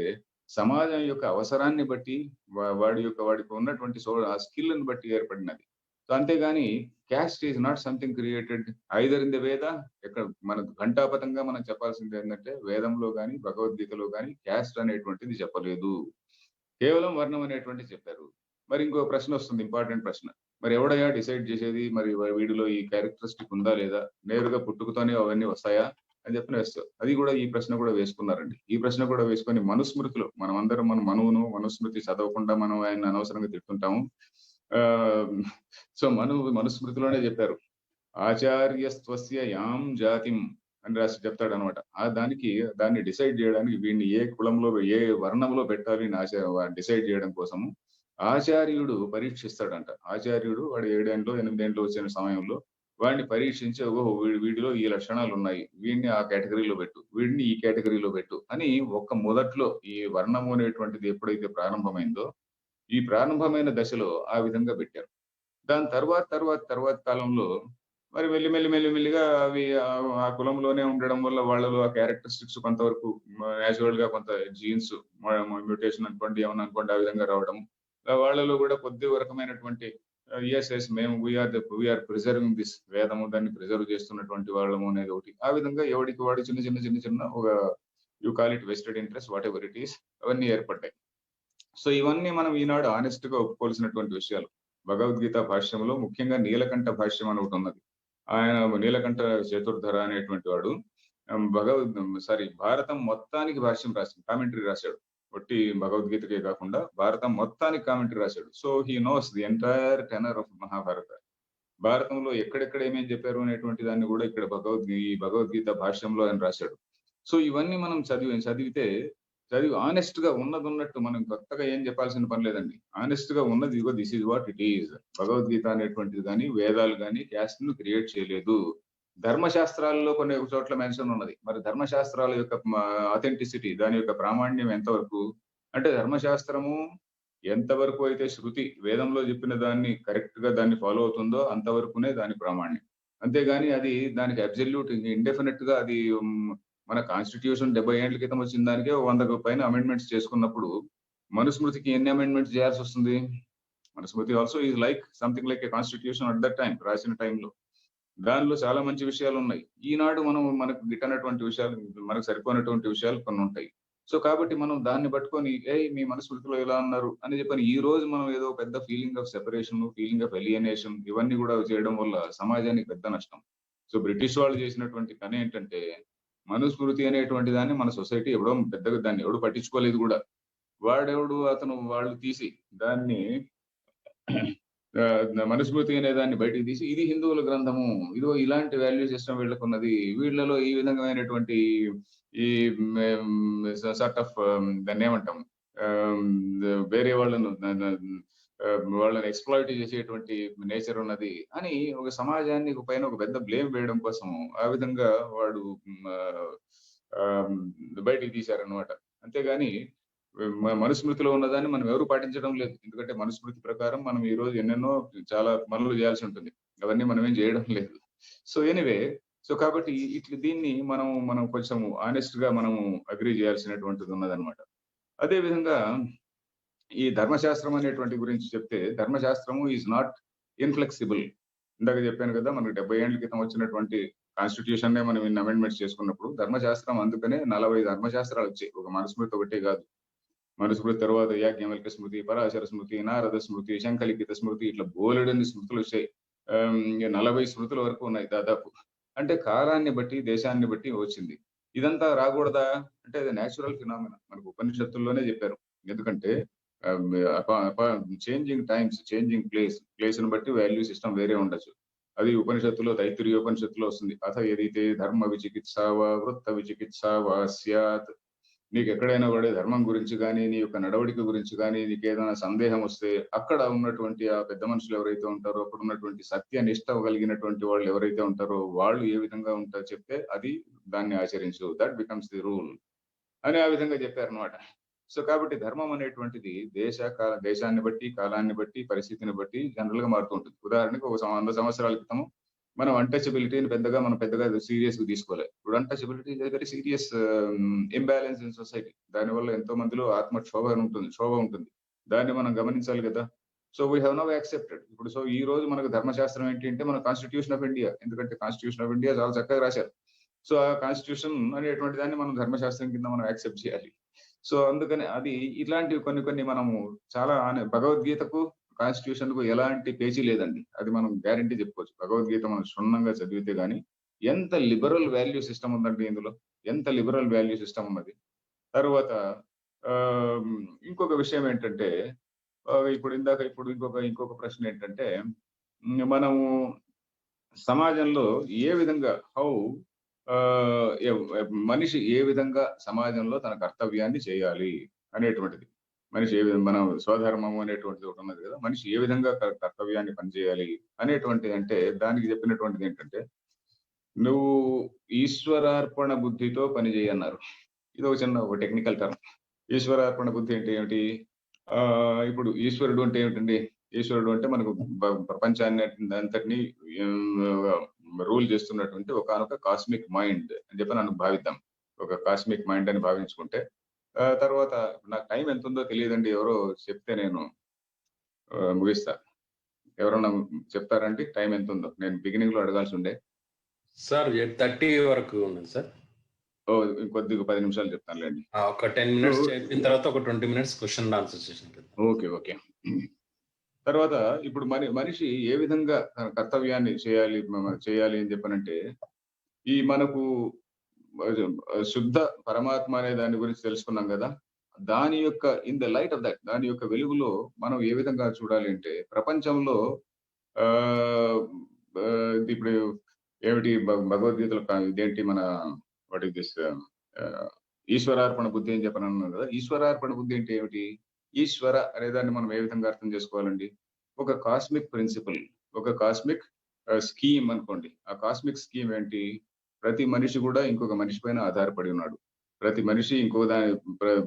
సమాజం యొక్క అవసరాన్ని బట్టి వాడికి ఉన్నటువంటి ఆ స్కిల్‌ని బట్టి ఏర్పడినది. సో అంతేగాని caste is not something created either in the వేద. ఇక్కడ మనకు ఘంటాపథంగా మనం చెప్పాల్సింది ఏంటంటే వేదంలో గాని, భగవద్గీతలో గాని క్యాస్ట్ అనేటువంటిది చెప్పలేదు. కేవలం వర్ణం అనేటువంటిది చెప్పారు. మరి ఇంకో ప్రశ్న వస్తుంది, ఇంపార్టెంట్ ప్రశ్న. మరి ఎవడయ్యా డిసైడ్ చేసేది? మరి వీడిలో ఈ క్యారెక్టరిస్టిక్ ఉందా లేదా? నేరుగా పుట్టుకతోనే అవన్నీ వస్తాయా? అని చెప్పి వేస్తారు. అది కూడా ఈ ప్రశ్న కూడా వేసుకున్నారండి. ఈ ప్రశ్న కూడా వేసుకొని మనుస్మృతిలో మనమందరం మన మనుస్మృతి చదవకుండా మనం ఆయన అనవసరంగా తిడుతుంటాము. సో మనుస్మృతిలోనే చెప్పారు. ఆచార్యస్త్వస్య యాం జాతిం అని రాసి చెప్తాడనమాట. దాన్ని డిసైడ్ చేయడానికి వీడిని ఏ కులంలో, ఏ వర్ణంలో పెట్టాలి డిసైడ్ చేయడం కోసము ఆచార్యుడు పరీక్షిస్తాడంట. ఆచార్యుడు వాడు 7 ఏండ్లో 8 ఏండ్లో వచ్చిన సమయంలో వాడిని పరీక్షించి ఓహో వీడిలో ఈ లక్షణాలు ఉన్నాయి, వీడిని ఆ కేటగిరీలో పెట్టు, వీడిని ఈ కేటగిరీలో పెట్టు అని మొదట్లో ఈ వర్ణము అనేటువంటిది ఎప్పుడైతే ప్రారంభమైందో ఈ ప్రారంభమైన దశలో ఆ విధంగా పెట్టారు. దాని తర్వాత కాలంలో మరి మెల్లిగా అవి ఆ కులంలోనే ఉండడం వల్ల వాళ్ళలో ఆ క్యారెక్టరిస్టిక్స్ కొంతవరకు నేచురల్ గా కొంత జీన్స్ మ్యూటేషన్ అనుకోండి, ఏమన్నా అనుకోండి, ఆ విధంగా రావడం. వాళ్ళలో కూడా కొద్ది రకమైనటువంటి మేము వీఆర్ ప్రిజర్వింగ్ దిస్ వేదము, దాన్ని ప్రిజర్వ్ చేస్తున్నటువంటి వాళ్ళము అనేది ఒకటి. ఆ విధంగా ఎవడికి వాడు చిన్న ఒక you call it vested interest, what ever it is, అవన్నీ ఏర్పడ్డాయి. సో ఇవన్నీ మనం ఈనాడు ఆనెస్ట్ గా ఒప్పుకోవాల్సినటువంటి విషయాలు. భగవద్గీత భాష్యంలో ముఖ్యంగా నీలకంఠ భాష్యం అని ఒకటి ఉన్నది. ఆయన నీలకంఠ చతుర్ధర అనేటువంటి వాడు భారతం మొత్తానికి భాష్యం రాశాడు, కామెంటరీ రాశాడు. ఒట్టి భగవద్గీతకే కాకుండా భారతం మొత్తానికి కామెంటరీ రాశాడు. So he knows the entire tenor of Mahabharata. భారతంలో ఎక్కడెక్కడ ఏమేమి చెప్పారు అనేటువంటి దాన్ని కూడా ఇక్కడ భగవద్గీత భాష్యంలో ఆయన రాశాడు. సో ఇవన్నీ మనం చదివితే ఆనెస్ట్ గా ఉన్నట్టు మనం కొత్తగా ఏం చెప్పాల్సిన పని లేదండి. ఆనెస్ట్ గా ఉన్నది ఇగో this is what it is. భగవద్గీత అనేటువంటిది కానీ వేదాలు కానీ క్యాస్ట్ ను క్రియేట్ చేయలేదు. ధర్మశాస్త్రాల్లో కొన్ని చోట్ల మెన్షన్ ఉన్నది. మరి ధర్మశాస్త్రాల యొక్క అథెంటిసిటీ, దాని యొక్క ప్రామాణ్యం ఎంతవరకు అంటే ధర్మశాస్త్రము ఎంతవరకు అయితే శృతి వేదంలో చెప్పిన దాన్ని కరెక్ట్ గా దాన్ని ఫాలో అవుతుందో అంతవరకునే దాని ప్రామాణ్యం. అంతేగాని అది దానికి అబ్సల్యూట్ ఇండెఫినెట్ గా అది మన కాన్స్టిట్యూషన్ 70 ఏళ్ల క్రితం వచ్చిన దానికే 100 పైన అమెండ్మెంట్స్ చేసుకున్నప్పుడు మనుస్మృతికి ఎన్ని అమెండ్మెంట్స్ చేయాల్సి వస్తుంది? Manusmriti also is like something like A constitution at that time, రాసిన టైంలో. దానిలో చాలా మంచి విషయాలు ఉన్నాయి. ఈనాడు మనకు గిట్టనటువంటి విషయాలు, మనకు సరిపోయినటువంటి విషయాలు కొన్ని ఉంటాయి. సో కాబట్టి మనం దాన్ని పట్టుకొని మీ మనుస్మృతిలో ఎలా అన్నారు అని చెప్పని ఈ రోజు మనం ఏదో పెద్ద feeling of separation, feeling of alienation ఇవన్నీ కూడా చేయడం వల్ల సమాజానికి పెద్ద నష్టం. సో బ్రిటిష్ వాళ్ళు చేసినటువంటి పని ఏంటంటే మనుస్మృతి అనేటువంటి దాన్ని మన సొసైటీ పెద్దగా దాన్ని ఎవడు పట్టించుకోలేదు కూడా. వాళ్ళు తీసి దాన్ని మనుస్మృతి అనే దాన్ని బయటికి తీసి ఇది హిందువుల గ్రంథము, ఇదో ఇలాంటి వాల్యూ సిస్టమ్ వీళ్ళకు ఉన్నది, వీళ్ళలో ఈ విధమైనటువంటి ఈ సార్ట్ ఆఫ్ దాన్ని ఏమంటాం వేరే వాళ్ళని ఎక్స్‌ప్లాయిట్ చేసేటువంటి నేచర్ ఉన్నది అని ఒక సమాజాన్ని పైన ఒక పెద్ద బ్లేమ్ వేయడం కోసం ఆ విధంగా వాడు బయటికి తీశారనమాట. అంతేగాని మనుస్మృతిలో ఉన్నదాన్ని మనం ఎవరు పాటించడం లేదు. ఎందుకంటే మనుస్మృతి ప్రకారం మనం ఈ రోజు ఎన్నెన్నో చాలా పనులు చేయాల్సి ఉంటుంది. అవన్నీ మనం ఏం చేయడం లేదు. సో ఎనీవే, సో కాబట్టి దీన్ని మనం కొంచెం ఆనెస్ట్ గా మనము అగ్రీ చేయాల్సినటువంటిది ఉన్నదనమాట. అదే విధంగా ఈ ధర్మశాస్త్రం అనేటువంటి గురించి చెప్తే ధర్మశాస్త్రము ఈజ్ నాట్ ఇన్ఫ్లెక్సిబుల్. ఇందాక చెప్పాను కదా, మనకు 70 ఏళ్ల క్రితం వచ్చినటువంటి కాన్స్టిట్యూషన్ మనం ఇన్ని అమెండ్మెంట్స్ చేసుకున్నప్పుడు ధర్మశాస్త్రం అందుకనే 40 ధర్మశాస్త్రాలు వచ్చాయి. ఒక మనుస్మృతి ఒకటే కాదు. మనుస్మృతి తర్వాత యాజ్ఞవల్క్య స్మృతి, పరాశర స్మృతి, నారద స్మృతి, శంఖలిఖిత స్మృతి, ఇట్లా బోలెడన్ని స్మృతులు వచ్చాయి. 40 స్మృతుల వరకు ఉన్నాయి దాదాపు. అంటే కాలాన్ని బట్టి, దేశాన్ని బట్టి వచ్చింది. ఇదంతా రాకూడదా అంటే అది న్యాచురల్ ఫినామినా. మనకు ఉపనిషత్తుల్లోనే చెప్పారు. ఎందుకంటే చేంజింగ్ టైమ్స్, చేంజింగ్ ప్లేస్ ని బట్టి వాల్యూ సిస్టమ్ వేరే ఉండొచ్చు. అది ఉపనిషత్తులో తైత్తిరీయోపనిషత్తులో వస్తుంది. అథ యదితే ధర్మ విచికిత్సా వా వృత్త విచికిత్సా వా స్యాత్ నీకు ఎక్కడైనా కూడా ధర్మం గురించి కానీ, నీ యొక్క నడవడిక గురించి కానీ, నీకేదైనా సందేహం వస్తే అక్కడ ఉన్నటువంటి ఆ పెద్ద మనుషులు ఎవరైతే ఉంటారో, అక్కడ ఉన్నటువంటి సత్య నిష్ట కలిగినటువంటి వాళ్ళు ఎవరైతే ఉంటారో, వాళ్ళు ఏ విధంగా ఉంటారో చెప్తే అది దాన్ని ఆచరించు. దట్ బికమ్స్ ది రూల్ అని ఆ విధంగా చెప్పారనమాట. సో, కాబట్టి ధర్మం అనేటువంటిది దేశాన్ని బట్టి, కాలాన్ని బట్టి, పరిస్థితిని బట్టి జనరల్‌గా మారుతూ ఉంటుంది. ఉదాహరణకు ఒక 100 సంవత్సరాల క్రితం మనం అన్‌టచబిలిటీని పెద్దగా సీరియస్‌గా తీసుకోలే. ఇప్పుడు untouchability is a very serious imbalance in society. దానివల్ల ఎంతో మందిలో శోభ ఉంటుంది. దాన్ని మనం గమనించాలి గదా! So, we have now accepted. ఈ రోజు మనకు ధర్మశాస్త్రం ఏంటి అంటే మన కాన్స్టిట్యూషన్ ఆఫ్ ఇండియా. ఎందుకంటే కాన్స్టిట్యూషన్ ఆఫ్ ఇండియా చాలా చక్కగా రాశారు. సో, ఆ కాన్స్టిట్యూషన్ అనేటువంటి దాన్ని మనం ధర్మశాస్త్రం కింద మనం యాక్సెప్ట్ చేయాలి. సో, అందుకని అది ఇట్లాంటివి కొన్ని మనము చాలా భగవద్గీతకు, కాన్స్టిట్యూషన్‌కు ఎలాంటి పేచీ లేదండి. అది మనం గ్యారంటీ చెప్పుకోవచ్చు. భగవద్గీత మనం క్షుణ్ణంగా చదివితే గాని ఎంత లిబరల్ వాల్యూ సిస్టమ్ ఉందండి ఇందులో. ఎంత లిబరల్ వాల్యూ సిస్టమ్ ఉన్నది. తరువాత ఆహ్, ఇంకొక విషయం ఏంటంటే ఇప్పుడు ఇంకొక ప్రశ్న ఏంటంటే మనము సమాజంలో ఏ విధంగా హౌ ఆహ్, ఎవ్ ఎవ్ మనిషి ఏ విధంగా సమాజంలో తన కర్తవ్యాన్ని చేయాలి అనేటువంటిది. మనిషి ఏ విధంగా మన స్వధర్మం అనేటువంటిది ఒకటున్నది గదా! మనిషి ఏ విధంగా కర్తవ్యాన్ని పనిచేయాలి అనేటువంటిది అంటే దానికి చెప్పినటువంటిదేంటంటే, "నువ్వు ఈశ్వరార్పణ బుద్ధితో పని చెయ్యన్నారు." ఒక టెక్నికల్ టర్మ్. ఈశ్వరార్పణ బుద్ధి అంటే ఏమిటి? ఇప్పుడు ఈశ్వరుడు అంటే ఏమిటండి? ఈశ్వరుడు అంటే మనకు ప్రపంచాన్ని అంతటిని ఆహ్, రూల్ చేస్తున్నటువంటి ఒకానొక కాస్మిక్ మైండ్ అని చెప్పి నన్ను భావిద్దాం. ఒక కాస్మిక్ మైండ్ అని భావించుకుంటే, తర్వాత నాకు టైం ఎంతుందో తెలీదండి. ఎవరో చెప్తే నేను ముగిస్తా. ఎవరన్నా చెప్తారా అండి టైం ఎంతుందో? నేను బిగినింగ్‌లో అడగాల్సుండే. సార్ 8:30 వరకు ఉన్నది సార్. ఓహ్! ఇంకొద్దిగా 10 నిమిషాలు చెప్తానులెండి. ఒక 10 మినిట్స్ చెప్పిన తర్వాత ఒక 20 minutes question and answer session చేద్దాం. ఓకే. తర్వాత ఇప్పుడు మనిషి ఏ విధంగా తన కర్తవ్యాన్ని చేయాలి అని చెప్పనంటే, ఈ మనకు శుద్ధ పరమాత్మ అనే దాని గురించి తెలుసుకున్నాం గదా! దాని యొక్క in the light of that దాని యొక్క వెలుగులో మనం ఏ విధంగా చూడాలి అంటే, ప్రపంచంలో ఆహ్, ఇప్పుడు ఏమిటి భగవద్గీతలో ఇదేంటి మన వాట్ ఈస్ దిస్ ఈశ్వరార్పణ బుద్ధి అని చెప్పనన్నాను గదా! ఈశ్వరార్పణ బుద్ధి అంటే ఏమిటి? ఈశ్వర అనే దాన్ని మనం ఏ విధంగా అర్థం చేసుకోవాలండి? ఒక కాస్మిక్ ప్రిన్సిపల్, ఒక కాస్మిక్ స్కీమ్ అనుకోండి. ఆ కాస్మిక్ స్కీమ్ ఏంటి? ప్రతి మనిషి గూడా ఇంకొక మనిషి పైన ఆధారపడి ఉన్నాడు. ప్రతి మనిషి ఇంకో దాని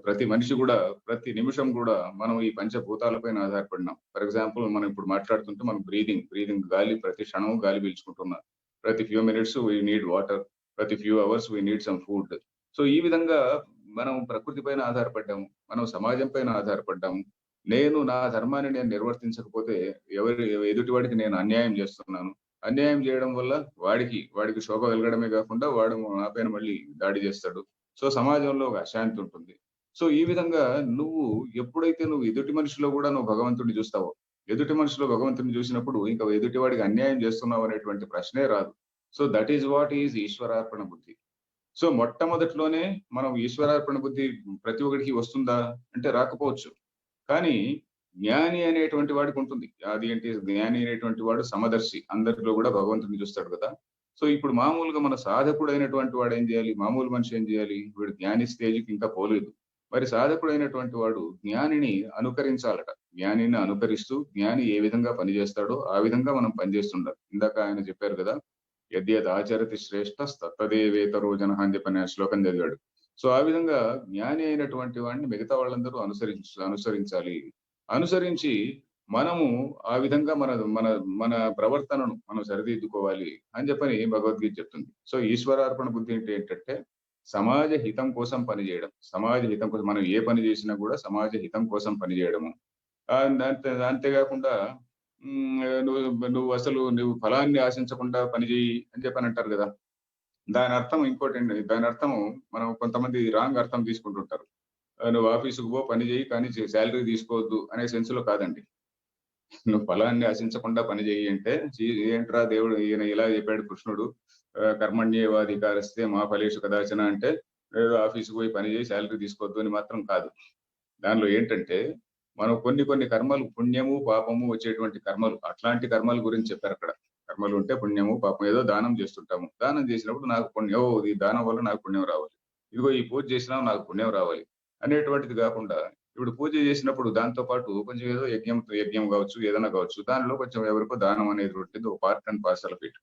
ప్రతి మనిషి గూడా ప్రతి నిమిషం గూడా మనం ఈ పంచభూతాల పైన ఆధారపడినాం. ఫర్ ఎగ్జాంపుల్ మనం ఇప్పుడు మాట్లాడుతుంటే మనం బ్రీతింగ్ గాలి ప్రతి క్షణం గాలి పీల్చుకుంటున్నాం. ప్రతి few minutes we need water. ప్రతి few hours we need some food. So, ఈ విధంగా మనం ప్రకృతి పైన ఆధారపడ్డాము. మనం సమాజం పైన ఆధారపడ్డాము. నా ధర్మాన్ని నేను నిర్వర్తించకపోతే ఎదుటి వాడికి నేను అన్యాయం చేస్తున్నాను. అన్యాయం చేయడం వల్ల వాడికి శోభ కలగడమే కాకుండా వాడు నా పైన మళ్ళీ దాడి చేస్తాడు. సో, సమాజంలో ఒక అశాంతి ఉంటుంది. సో, ఈ విధంగా ఎప్పుడైతే ఎదుటి మనిషిలో కూడా నువ్వు భగవంతుడిని చూస్తావో, ఎదుటి మనిషిలో భగవంతుడిని చూసినప్పుడు ఇంకా ఎదుటి వాడికి అన్యాయం చేస్తున్నావు అనేటువంటి ప్రశ్నే రాదు. So, that is what is ఈశ్వరార్పణ బుద్ధి. సో, మొట్టమొదట్లోనే మనం ఈశ్వరార్పణ బుద్ధి ప్రతి ఒక్కడికి వస్తుందా? అంటే రాకపోవచ్చు. కానీ జ్ఞాని అనేటువంటి వాడికుంటుంది. జ్ఞాని అనేటువంటి వాడు సమదర్శి. అందరిలో గూడా భగవంతుడిని చూస్తాడు కదా! సో, ఇప్పుడు మామూలుగా మన సాధకుడైనటువంటి వాడేం జేయాలి? మామూలు మనిషి ఏం జేయాలి? వీడు జ్ఞాని స్టేజ్‌కి ఇంకా పోలేదు. మరి సాధకుడైనటువంటి వాడు జ్ఞానిని అనుకరించాలట. జ్ఞానిని అనుకరిస్తూ, జ్ఞాని ఏ విధంగా పని జేస్తాడో, ఆ విధంగా మనం పని జేస్తుండాలి. ఇందాక ఆయన చెప్పారు గదా! యద్యదాచరతి శ్రేష్ఠస్తత్తదేవేతరో జనః అని చెప్పని ఆ శ్లోకం చదివాడు. సో, ఆ విధంగా జ్ఞాని అయినటువంటి వాడిని మిగతా వాళ్ళందరూ అనుసరించాలి. అనుసరించి మనము ఆ విధంగా మన మన మన ప్రవర్తనను మనం సరిదిద్దుకోవాలి అని చెప్పని భగవద్గీత చెప్తుంది. సో, ఈశ్వరార్పణ బుద్ధి అంటే ఏంటంటే సమాజ హితం కోసం పనిజేయడం. సమాజ హితం కోసం మనం ఏ పని చేసినా కూడా సమాజ హితం కోసం పనిజేయడము. అంతేగాకుండా నువ్వు ఫలాన్ని ఆశించకుండా పని జెయ్యి అని చెప్పనంటారు గదా! దానర్థం ఇంకోటండి. దానర్థము మనం కొంతమంది రాంగ్ అర్థం తీసుకుంటుంటారు. నువ్వు ఆఫీస్‌కి పో, పని జెయ్యి, కానీ సాలరీ తీసుకోవద్దు అనే సెన్స్‌లో కాదండి. నువ్వు ఫలాన్ని ఆశించకుండా పని జెయ్యి అంటే, ఏంట్రా దేవుడు ఈయన ఇలా చెప్పాడు కృష్ణుడు. కర్మణ్యేవాధికారస్తే మా ఫలేషు కదాచన అంటే, ఏదో ఆఫీస్‌కి పోయి పని జెయ్యి, సాలరీ తీసుకోవద్దు అని మాత్రం కాదు. దానిలో ఏంటంటే, మనం కొన్ని కర్మలు పుణ్యము, పాపము వచ్చేటువంటి కర్మలు. అట్లాంటి కర్మల గురించి చెప్పారక్కడ. కర్మలుంటే పుణ్యము, పాపం ఏదో దానం చేస్తుంటాము. దానం చేసినప్పుడు నాకు పుణ్యం ఈ దానం వల్ల నాకు పుణ్యం రావాలి. ఇదిగో ఈ పూజ చేసినా నాకు పుణ్యం రావాలి అనేటువంటిది కాకుండా, ఇప్పుడు పూజ చేసినప్పుడు దాంతో పాటు కొంచెం ఏదో యజ్ఞం కావచ్చు, ఏదైనా కావచ్చు. దానిలో కొంచెం ఎవరికో దానం అనేటువంటిది ఒక part and parcel of it.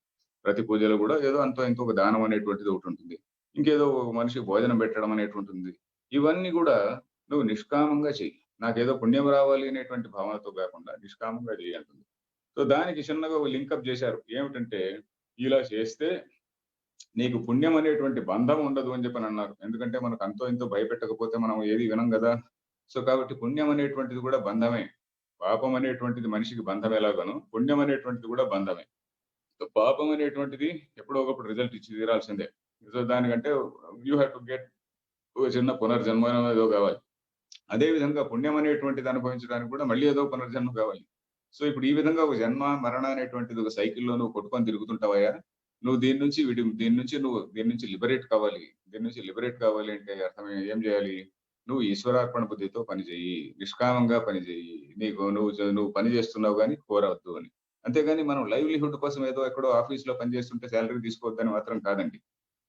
ప్రతి పూజలో కూడా ఏదో అంతో ఇంతో ఒక దానం అనేటువంటిది ఒకటుంటుంది. ఇంకేదో ఒక మనిషికి భోజనం పెట్టడం అనేటువంటిది. ఇవన్నీ కూడా నువ్వు నిష్కామంగా చెయ్యి. నాకేదో పుణ్యం రావాలి అనేటువంటి భావనతో కాకుండా నిష్కామంగా చెయ్యి అంటుంది. సో, దానికి చిన్నగా ఒక లింకప్ చేశారు. ఏమిటంటే, ఇలా చేస్తే నీకు పుణ్యం అనేటువంటి బంధం ఉండదు అని చెప్పనన్నారు. ఎందుకంటే మనకు అంతో ఇంతో భయపెట్టకపోతే మనం ఏది వినం గదా! సో, కాబట్టి పుణ్యం అనేటువంటిది కూడా బంధమే. పాపం అనేటువంటిది మనిషికి బంధం ఎలాగానో, పుణ్యం అనేటువంటిది కూడా బంధమే. సో, పాపం అనేటువంటిది ఎప్పుడో ఒకప్పుడు రిజల్ట్ ఇచ్చి తీరాల్సిందే. సో, దానికంటే యూ హావ్ టు గెట్ ఒక చిన్న పునర్జన్మ ఏదో కావాలి. అదే విధంగా పుణ్యం అనేటువంటిది అనుభవించడానికి కూడా మళ్ళీ ఏదో పునర్జన్మ కావాలి. సో, ఇప్పుడు ఈ విధంగా ఒక జన్మ, మరణ అనేటువంటిది ఒక సైకిల్‌లో నువ్వు కొట్టుకొని తిరుగుతుంటావయ్యా! నువ్వు దీని నుంచి లిబరేట్ కావాలి. దీని నుంచి లిబరేట్ కావాలి అంటే అర్థం ఏం చేయాలి? నువ్వు ఈశ్వరార్పణ బుద్ధితో పని చెయ్యి. నిష్కామంగా పని చెయ్యి. నువ్వు పని చేస్తున్నావు గాని కోరవద్దు అని. అంతేగాని మనం లైవ్లీహుడ్ కోసం ఏదో ఎక్కడో ఆఫీస్‌లో పని చేస్తుంటే సాలరీ తీసుకోవద్దని మాత్రం కాదండి.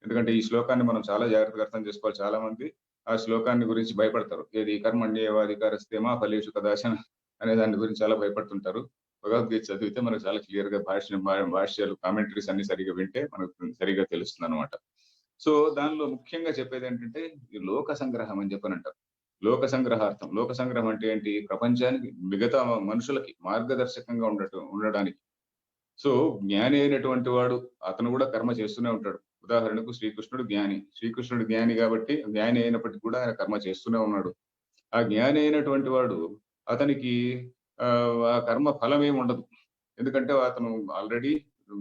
ఎందుకంటే ఈ శ్లోకాన్ని మనం చాలా జాగ్రత్తగా అర్థం చేసుకోవాలి. చాలా మంది ఆ శ్లోకాన్ని గురించి భయపడతారు. ఏది కర్మణ్యేవాధికారస్తే మా ఫలేషు కదాచన అనే దాని గురించి చాలా భయపడుతుంటారు. భగవద్గీత చదివితే మనకు చాలా క్లియర్‌గా భాష్యాలు, కామెంటరీస్ అన్ని సరిగ్గా వింటే మనకు సరిగ్గా తెలుస్తుందనమాట. సో, దానిలో ముఖ్యంగా చెప్పేదేంటంటే, ఈ లోక సంగ్రహం అని చెప్పనంటారు. లోక సంగ్రహార్థం. లోక సంగ్రహం అంటే ఏంటి? ప్రపంచానికి మిగతా మనుషులకి మార్గదర్శకంగా ఉండడానికి. సో, జ్ఞాని అయినటువంటి వాడు అతను కూడా కర్మ చేస్తూనే ఉంటాడు. ఉదాహరణకు శ్రీకృష్ణుడు జ్ఞాని. శ్రీకృష్ణుడు జ్ఞాని కాబట్టి జ్ఞాని అయినప్పటికీ కూడా ఆయన కర్మ చేస్తూనే ఉన్నాడు. ఆ జ్ఞాని అయినటువంటి వాడు అతనికి ఆ కర్మ ఫలమేమి ఉండదు. ఎందుకంటే అతను ఆల్రెడీ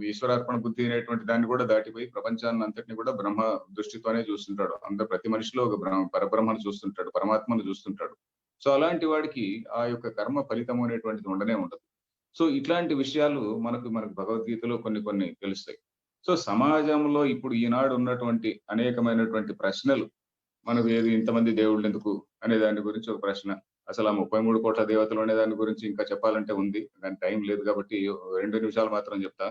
ఈశ్వరార్పణ బుద్ధి అనేటువంటి దాన్ని కూడా దాటిపోయి ప్రపంచాన్నంతటిని కూడా బ్రహ్మ దృష్టితోనే చూస్తుంటాడు. ప్రతి మనిషిలో ఒక పరబ్రహ్మను చూస్తుంటాడు. పరమాత్మను చూస్తుంటాడు. సో, అలాంటి వాడికి ఆ యొక్క కర్మ ఫలితము అనేటువంటిది ఉండనే ఉండదు. సో, ఇట్లాంటి విషయాలు మనకు భగవద్గీతలో కొన్ని కొన్ని తెలుస్తాయి. సో, సమాజంలో ఇప్పుడు ఈనాడు ఉన్నటువంటి అనేకమైనటువంటి ప్రశ్నలు మనకు ఏది ఇంతమంది దేవుళ్ళెందుకు అనే దాని గురించి ఒక ప్రశ్న. అసలు ఆ 33 కోట్ల దేవతలు అనే దాని గురించి ఇంకా చెప్పాలంటే ఉంది. కానీ టైం లేదు కాబట్టి 2 నిమిషాలు మాత్రం చెప్తా.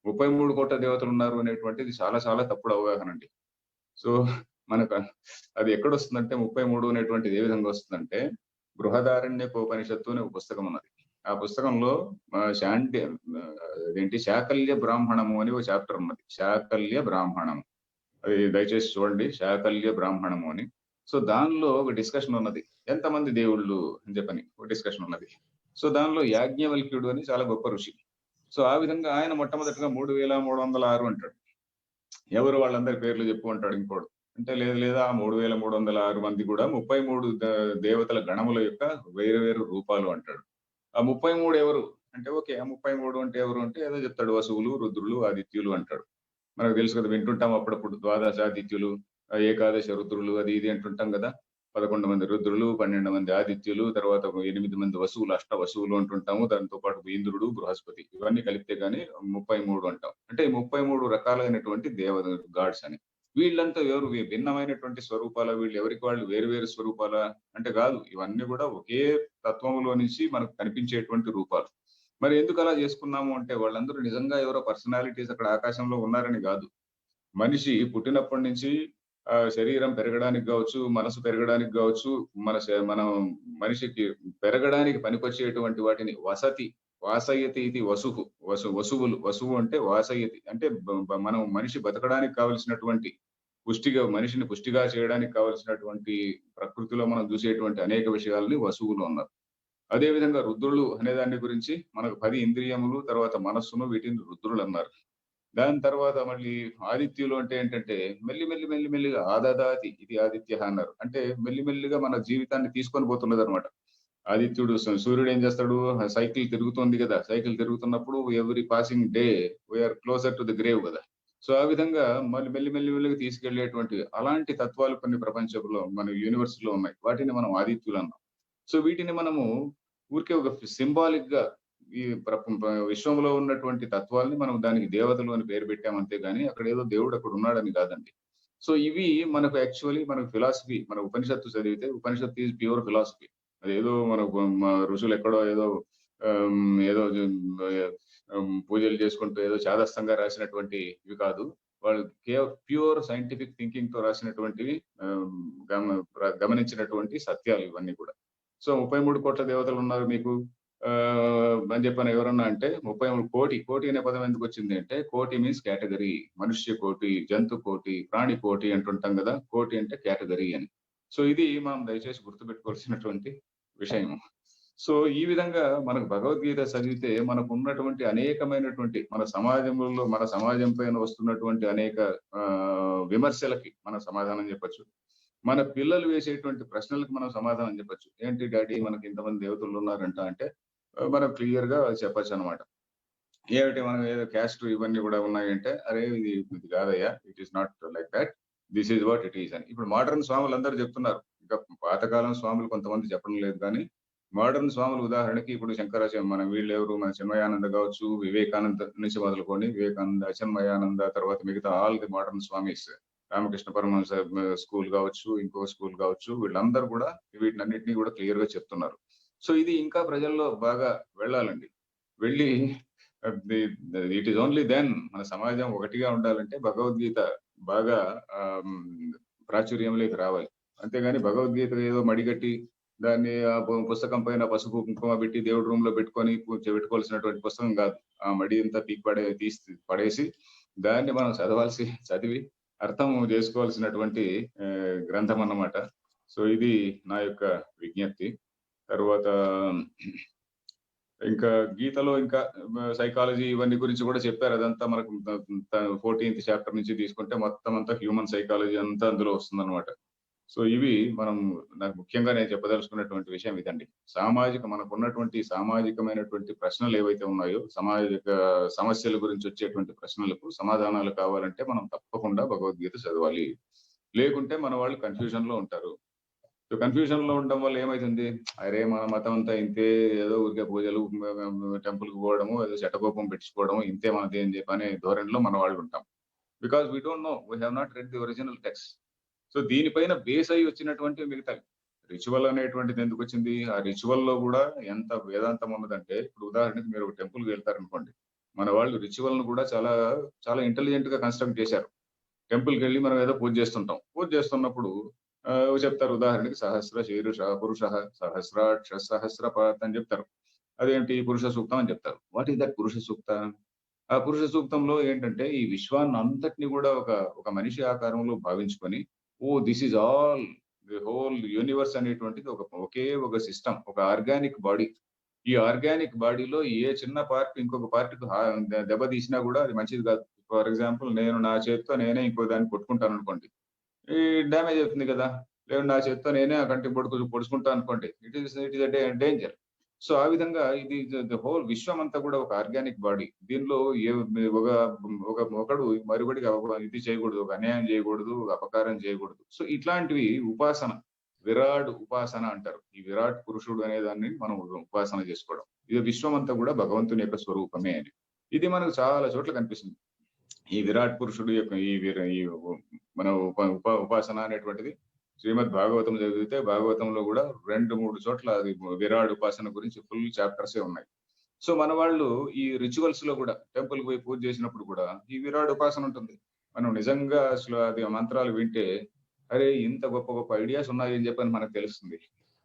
33 కోట్ల దేవతలున్నారు అనేటువంటిది చాలా చాలా తప్పుడు అవగాహనండి. సో, మనకు అది ఎక్కడొస్తుందంటే 33 అనేటువంటిది ఏ విధంగా వస్తుందంటే, బృహదారణ్యకోపనిషత్తు అనే ఒక పుస్తకం ఉన్నది. ఆ పుస్తకంలో అదేంటి శాకల్య బ్రాహ్మణము అని ఒక చాప్టర్ ఉన్నది. శాకల్య బ్రాహ్మణం. అది దయచేసి చూడండి. శాకల్య బ్రాహ్మణము అని. సో, దానిలో ఒక డిస్కషన్ ఉన్నది. ఎంతమంది దేవుళ్ళు అని చెప్పని ఒక డిస్కషన్ ఉన్నది. సో, దానిలో యాజ్ఞవల్క్యుడు అని చాలా గొప్ప ఋషి. సో, ఆ విధంగా ఆయన మొట్టమొదటిగా 3306 అంటాడు. ఎవరు వాళ్ళందరి పేర్లు చెప్పు అంటాడు ఇంకోడు. అంటే లేదు లేదు ఆ 3306 మంది కూడా 33 దేవతల గణముల యొక్క వేరు వేరు రూపాలు అంటాడు. ఆ 33 ఎవరు? అంటే ఓకే. ఆ 33 అంటే ఎవరు అంటే ఏదో చెప్తాడు. వసువులు, రుద్రులు, ఆదిత్యులు అంటాడు. మనకు తెలుసు కదా! వింటుంటాం అప్పుడప్పుడు ద్వాదశాదిత్యులు, ఏకాదశ రుద్రులు అది ఇది అంటుంటాం గదా! 11 మంది రుద్రులు, 12 మంది ఆదిత్యులు, తర్వాత ఒక 8 మంది వసువులు, అష్ట వసువులు అంటుంటాము. దాంతో పాటు ఇంద్రుడు, బృహస్పతి ఇవన్నీ కలిపితే గాని 33 అంటాం. అంటే 33 రకాలైనటువంటి గాడ్స్ అని. వీళ్ళంతా ఎవరు భిన్నమైనటువంటి స్వరూపాలా? వీళ్ళు ఎవరికి వాళ్ళు వేరు వేరు స్వరూపాలా? అంటే కాదు. ఇవన్నీ కూడా ఒకే తత్వములో నుంచి మనకు కనిపించేటువంటి రూపాలు. మరి ఎందుకలా చేసుకున్నాము అంటే వాళ్ళందరూ నిజంగా ఎవరో పర్సనాలిటీస్ అక్కడ ఆకాశంలో ఉన్నారని గాదు. మనిషి పుట్టినప్పటి నుంచి శరీరం పెరగడానికి గావచ్చు, మనసు పెరగడానికి గావచ్చు, మనం మనిషికి పెరగడానికి పనికొచ్చేటువంటి వాటిని వాసయతి ఇది వసువులు. వసువు అంటే వాసయతి. అంటే మనం మనిషి బతకడానికి కావాల్సినటువంటి మనిషిని పుష్టిగా చేయడానికి కావాల్సినటువంటి ప్రకృతిలో మనం చూసేటువంటి అనేక విషయాలని వసువులు అన్నారు. అదే విధంగా రుద్రులు అనే దాని గురించి మనకు 10 ఇంద్రియములు, తర్వాత మనస్సును వీటిని రుద్రులన్నారు. దాని తర్వాత మళ్ళీ ఆదిత్యులు అంటే ఏంటంటే మెల్లిగా ఆదదాతి ఇది ఆదిత్యః అన్నారు. అంటే మెల్లిగా మన జీవితాన్ని తీసుకొని పోతున్నదనమాట. ఆదిత్యుడు సూర్యుడు ఏం చేస్తాడు? సైకిల్ తిరుగుతుంది గదా! సైకిల్ తిరుగుతున్నప్పుడు every passing day we are closer to the grave గదా! సో, ఆ విధంగా మళ్ళీ మెల్లిగా తీసుకెళ్ళేటువంటి అలాంటి తత్వాలు కొన్ని ప్రపంచంలో మన యూనివర్స్‌లో ఉన్నాయి. వాటిని మనం ఆదిత్యులన్నాం. సో, వీటిని మనము ఊరికే ఒక సింబాలిక్‌గా ఈ విశ్వంలో ఉన్నటువంటి తత్వాల్ని మనం దానికి దేవతలు అని పేరు పెట్టాం అంతే గాని, అక్కడేదో దేవుడు అక్కడ ఉన్నాడని కాదండి. సో, ఇవి మనకు యాక్చువల్లీ మనకు ఫిలాసఫీ మన ఉపనిషత్తు చదివితే ఉపనిషత్తు ఈజ్ ప్యూర్ ఫిలాసఫీ. అదేదో మనకు ఋషులు ఎక్కడో ఏదో ఏదో పూజలు చేసుకుంటూ ఏదో చాదస్తంగా రాసినటువంటి ఇవి కాదు. వాళ్ళు ప్యూర్ సైంటిఫిక్ థింకింగ్ తో రాసినటువంటివి గమనించినటువంటి సత్యాలు ఇవన్నీ కూడా. సో 33 కోట్ల దేవతలు ఉన్నారు మీకు అని చెప్పని ఎవరన్నా అంటే 33 కోటి, కోటి అనే పదం ఎందుకు వచ్చింది అంటే, కోటి మీన్స్ కేటగిరీ, మనుష్య కోటి, జంతు కోటి, ప్రాణి కోటి అంటుంటాం కదా, కోటి అంటే కేటగిరీ అని. సో ఇది మనం దయచేసి గుర్తుపెట్టుకోవాల్సినటువంటి విషయం. సో ఈ విధంగా మనకు భగవద్గీత చదివితే మనకు ఉన్నటువంటి అనేకమైనటువంటి మన సమాజం పైన వస్తున్నటువంటి అనేక విమర్శలకి మనం సమాధానం చెప్పొచ్చు. మన పిల్లలు వేసేటువంటి ప్రశ్నలకు మనం సమాధానం చెప్పొచ్చు. ఏంటి డాడీ మనకి ఇంతమంది దేవతలు ఉన్నారంట అంటే మనం క్లియర్ గా చెప్పొచ్చు అనమాట. ఏమిటి మనం ఏదో క్యాస్ట్ ఇవన్నీ కూడా ఉన్నాయంటే, అరే ఇది కాదయ్యా, it is not like that, this is what it is అని. ఇప్పుడు మోడర్న్ స్వాములు అందరూ చెప్తున్నారు. ఇంకా పాతకాలం స్వాములు కొంతమంది చెప్పడం లేదు కానీ మోడర్న్ స్వాములు ఉదాహరణకి ఇప్పుడు శంకరాచార్య మన వీళ్ళెవరు, మన చిన్మయానంద కావచ్చు, వివేకానంద నుంచి మొదలుకొని వివేకానంద, చిన్మయానంద, తర్వాత మిగతా all the modern swamis, Ramakrishna Paramahamsa school కావచ్చు, ఇంకో స్కూల్ కావచ్చు, వీళ్ళందరూ కూడా వీటినన్నింటినీ కూడా క్లియర్ గా చెప్తున్నారు. సో ఇది ఇంకా ప్రజల్లో బాగా వెళ్ళాలండి. వెళ్ళి ఇట్ ఈస్ ఓన్లీ దెన్ మన సమాజం ఒకటిగా ఉండాలంటే భగవద్గీత బాగా ప్రాచుర్యంలోకి రావాలి. అంతేగాని భగవద్గీత ఏదో మడిగట్టి దాన్ని పుస్తకం పైన పసుపు కుంకుమ పెట్టి దేవుడి రూమ్ లో పెట్టుకోవాల్సినటువంటి పుస్తకం కాదు. ఆ మడి అంతా పడేసి దాన్ని మనం చదివి అర్థం చేసుకోవాల్సినటువంటి గ్రంథం అన్నమాట. సో ఇది నా యొక్క విజ్ఞప్తి. తర్వాత ఇంకా గీతలో ఇంకా సైకాలజీ ఇవన్నీ గురించి కూడా చెప్పారు. అదంతా మనకు 14th చాప్టర్ నుంచి తీసుకుంటే మొత్తం అంతా హ్యూమన్ సైకాలజీ అంతా అందులో వస్తుందన్నమాట. సో ఇవి నాకు ముఖ్యంగా నేను చెప్పదలుచుకున్నటువంటి విషయం ఇదండి. మనకున్నటువంటి సామాజికమైనటువంటి ప్రశ్నలు ఏవైతే ఉన్నాయో, సామాజిక సమస్యల గురించి వచ్చేటువంటి ప్రశ్నలకు సమాధానాలు కావాలంటే మనం తప్పకుండా భగవద్గీత చదవాలి. లేకుంటే మన వాళ్ళు కన్ఫ్యూజన్ లో ఉంటారు. సో కన్ఫ్యూజన్ లో ఉండడం వల్ల ఏమైతుంది, అరే మన మతం అంతా ఇంతే, ఏదో ఊరికే పూజలు, టెంపుల్ కి పోవడము, ఏదో శటకోపం పెట్టించుకోవడము, ఇంతే మనది అని చెప్పి అనే ధోరణిలో మన వాళ్ళు ఉంటాం. Because we don't know, we have not red the original text. So దీనిపైన బేస్ అయి వచ్చినటువంటి మిగతా రిచువల్ అనేటువంటిది ఎందుకు వచ్చింది, ఆ రిచువల్ లో కూడా ఎంత వేదాంతం ఉన్నదంటే, ఇప్పుడు ఉదాహరణకి మీరు ఒక టెంపుల్ కి వెళ్తారనుకోండి, మన వాళ్ళు రిచువల్ ను కూడా చాలా చాలా ఇంటెలిజెంట్ గా కన్స్ట్రక్ట్ చేశారు. టెంపుల్ కి వెళ్ళి మనం ఏదో పూజ చేస్తున్నప్పుడు చెప్తారు, ఉదాహరణకి సహస్ర శీర్ష పురుష సహస్రాక్ష సహస్రపాత్ అని చెప్తారు. అదేంటి పురుష సూక్తం అని చెప్తారు. వాట్ ఈస్ దట్ పురుష సూక్త? ఆ పురుష సూక్తంలో ఏంటంటే ఈ విశ్వాన్ని అంతటిని కూడా ఒక మనిషి ఆకారంలో భావించుకొని, this is all the whole universe అనేటువంటిది ఒక సిస్టమ్, ఒక ఆర్గానిక్ బాడీ. ఈ ఆర్గానిక్ బాడీలో ఏ చిన్న పార్ట్ ఇంకొక పార్ట్కి దెబ్బ తీసినా కూడా అది మంచిది కాదు. ఫర్ ఎగ్జాంపుల్, నేను నా చేతితో నేనే ఇంకో దాన్ని కొట్టుకుంటాను అనుకోండి, ఈ డ్యామేజ్ అవుతుంది కదా. లేదు నా చేతితో నేనే ఆ కంటి పొడుచుకుంటాను అనుకోండి, ఇట్ ఈస్ డేంజర్. సో ఆ విధంగా ఇది హోల్ విశ్వం అంతా కూడా ఒక ఆర్గానిక్ బాడీ. దీనిలో ఒకడు మరొకటికి ఇది చేయకూడదు, ఒక అన్యాయం చేయకూడదు, అపకారం చేయకూడదు. సో ఇట్లాంటివి ఉపాసన, విరాట్ ఉపాసన అంటారు. ఈ విరాట్ పురుషుడు అనే దాన్ని మనం ఉపాసన చేసుకోవడం, ఇది విశ్వం అంతా కూడా భగవంతుని యొక్క స్వరూపమే అని. ఇది మనకు చాలా చోట్ల కనిపిస్తుంది. ఈ విరాట్ పురుషుడు యొక్క ఈ మన ఉపాసన అనేటువంటిది శ్రీమద్ భాగవతం చదివితే భాగవతంలో కూడా 2-3 చోట్ల అది విరాట్ ఉపాసన గురించి ఫుల్ చాప్టర్సే ఉన్నాయి. సో మన వాళ్ళు ఈ రిచువల్స్ లో కూడా టెంపుల్ కి పోయి పూజ చేసినప్పుడు కూడా ఈ విరాట్ ఉపాసన ఉంటుంది. మనం నిజంగా అసలు అది మంత్రాలు వింటే, అరే ఇంత గొప్ప గొప్ప ఐడియాస్ ఉన్నాయి అని చెప్పని మనకు తెలుస్తుంది.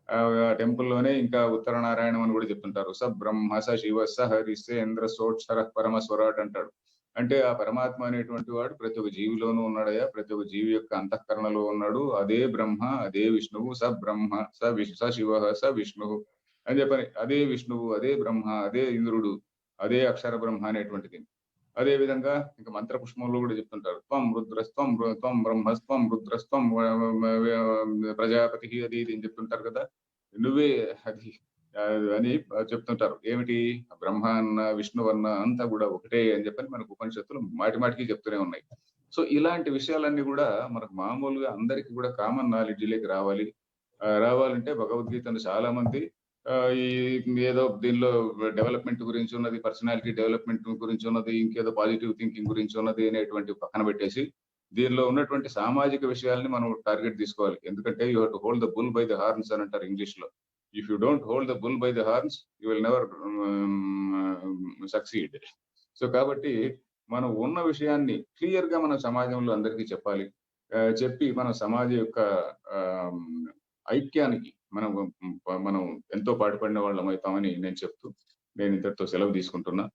ఆ టెంపుల్ లోనే ఇంకా ఉత్తర నారాయణం అని కూడా చెప్తుంటారు. స బ్రహ్మ స శివ స హరిసేంద్ర సోక్షర పరమస్వరాట్ అంటాడు. అంటే ఆ పరమాత్మ అనేటువంటి వాడు ప్రతి ఒక్క జీవిలోనూ ఉన్నాడయ్యా, ప్రతి ఒక్క జీవి యొక్క అంతఃకరణలో ఉన్నాడు. అదే బ్రహ్మ, అదే విష్ణువు, స బ్రహ్మ స శివ స విష్ణువు అని చెప్పని, అదే విష్ణువు, అదే బ్రహ్మ, అదే ఇంద్రుడు, అదే అక్షర బ్రహ్మ అనేటువంటిది. అదే విధంగా ఇంకా మంత్ర పుష్పంలో కూడా చెప్తుంటారు, త్వం రుద్రస్త్వం త్వం బ్రహ్మస్త్వం రుద్రస్త్వం ప్రజాపతి అది ఇది అని చెప్తుంటారు కదా. నువ్వే అది అని చెప్తుంటారు. ఏమిటి, బ్రహ్మ అన్న విష్ణువు అన్న అంతా కూడా ఒకటే అని చెప్పని మనకు ఉపనిషత్తులు మాటికి చెప్తూనే ఉన్నాయి. సో ఇలాంటి విషయాలన్నీ కూడా మనకు మామూలుగా అందరికీ కూడా కామన్ నాలెడ్జ్ రావాలి. రావాలంటే భగవద్గీతను చాలా మంది ఈ ఏదో దీనిలో డెవలప్మెంట్ గురించి ఉన్నది, పర్సనాలిటీ డెవలప్మెంట్ గురించి ఉన్నది, ఇంకేదో పాజిటివ్ థింకింగ్ గురించి ఉన్నది అనేటువంటి పక్కన పెట్టేసి దీనిలో ఉన్నటువంటి సామాజిక విషయాల్ని మనం టార్గెట్ తీసుకోవాలి. ఎందుకంటే you have to hold the bull by the horns అని అంటారు ఇంగ్లీష్ లో. If you don't hold the bull by the horns, you will never succeed. So కాబట్టి మనం ఉన్న విషయాన్ని క్లియర్ గా మన సమాజంలో అందరికీ చెప్పాలి. చెప్పి మన సమాజం యొక్క ఆహ్, ఐక్యానికి మనం మనం ఎంతో పాటుపడిన వాళ్ళం అవుతామని నేను చెప్తూ నేను ఇంతటితో సెలవు తీసుకుంటున్నా.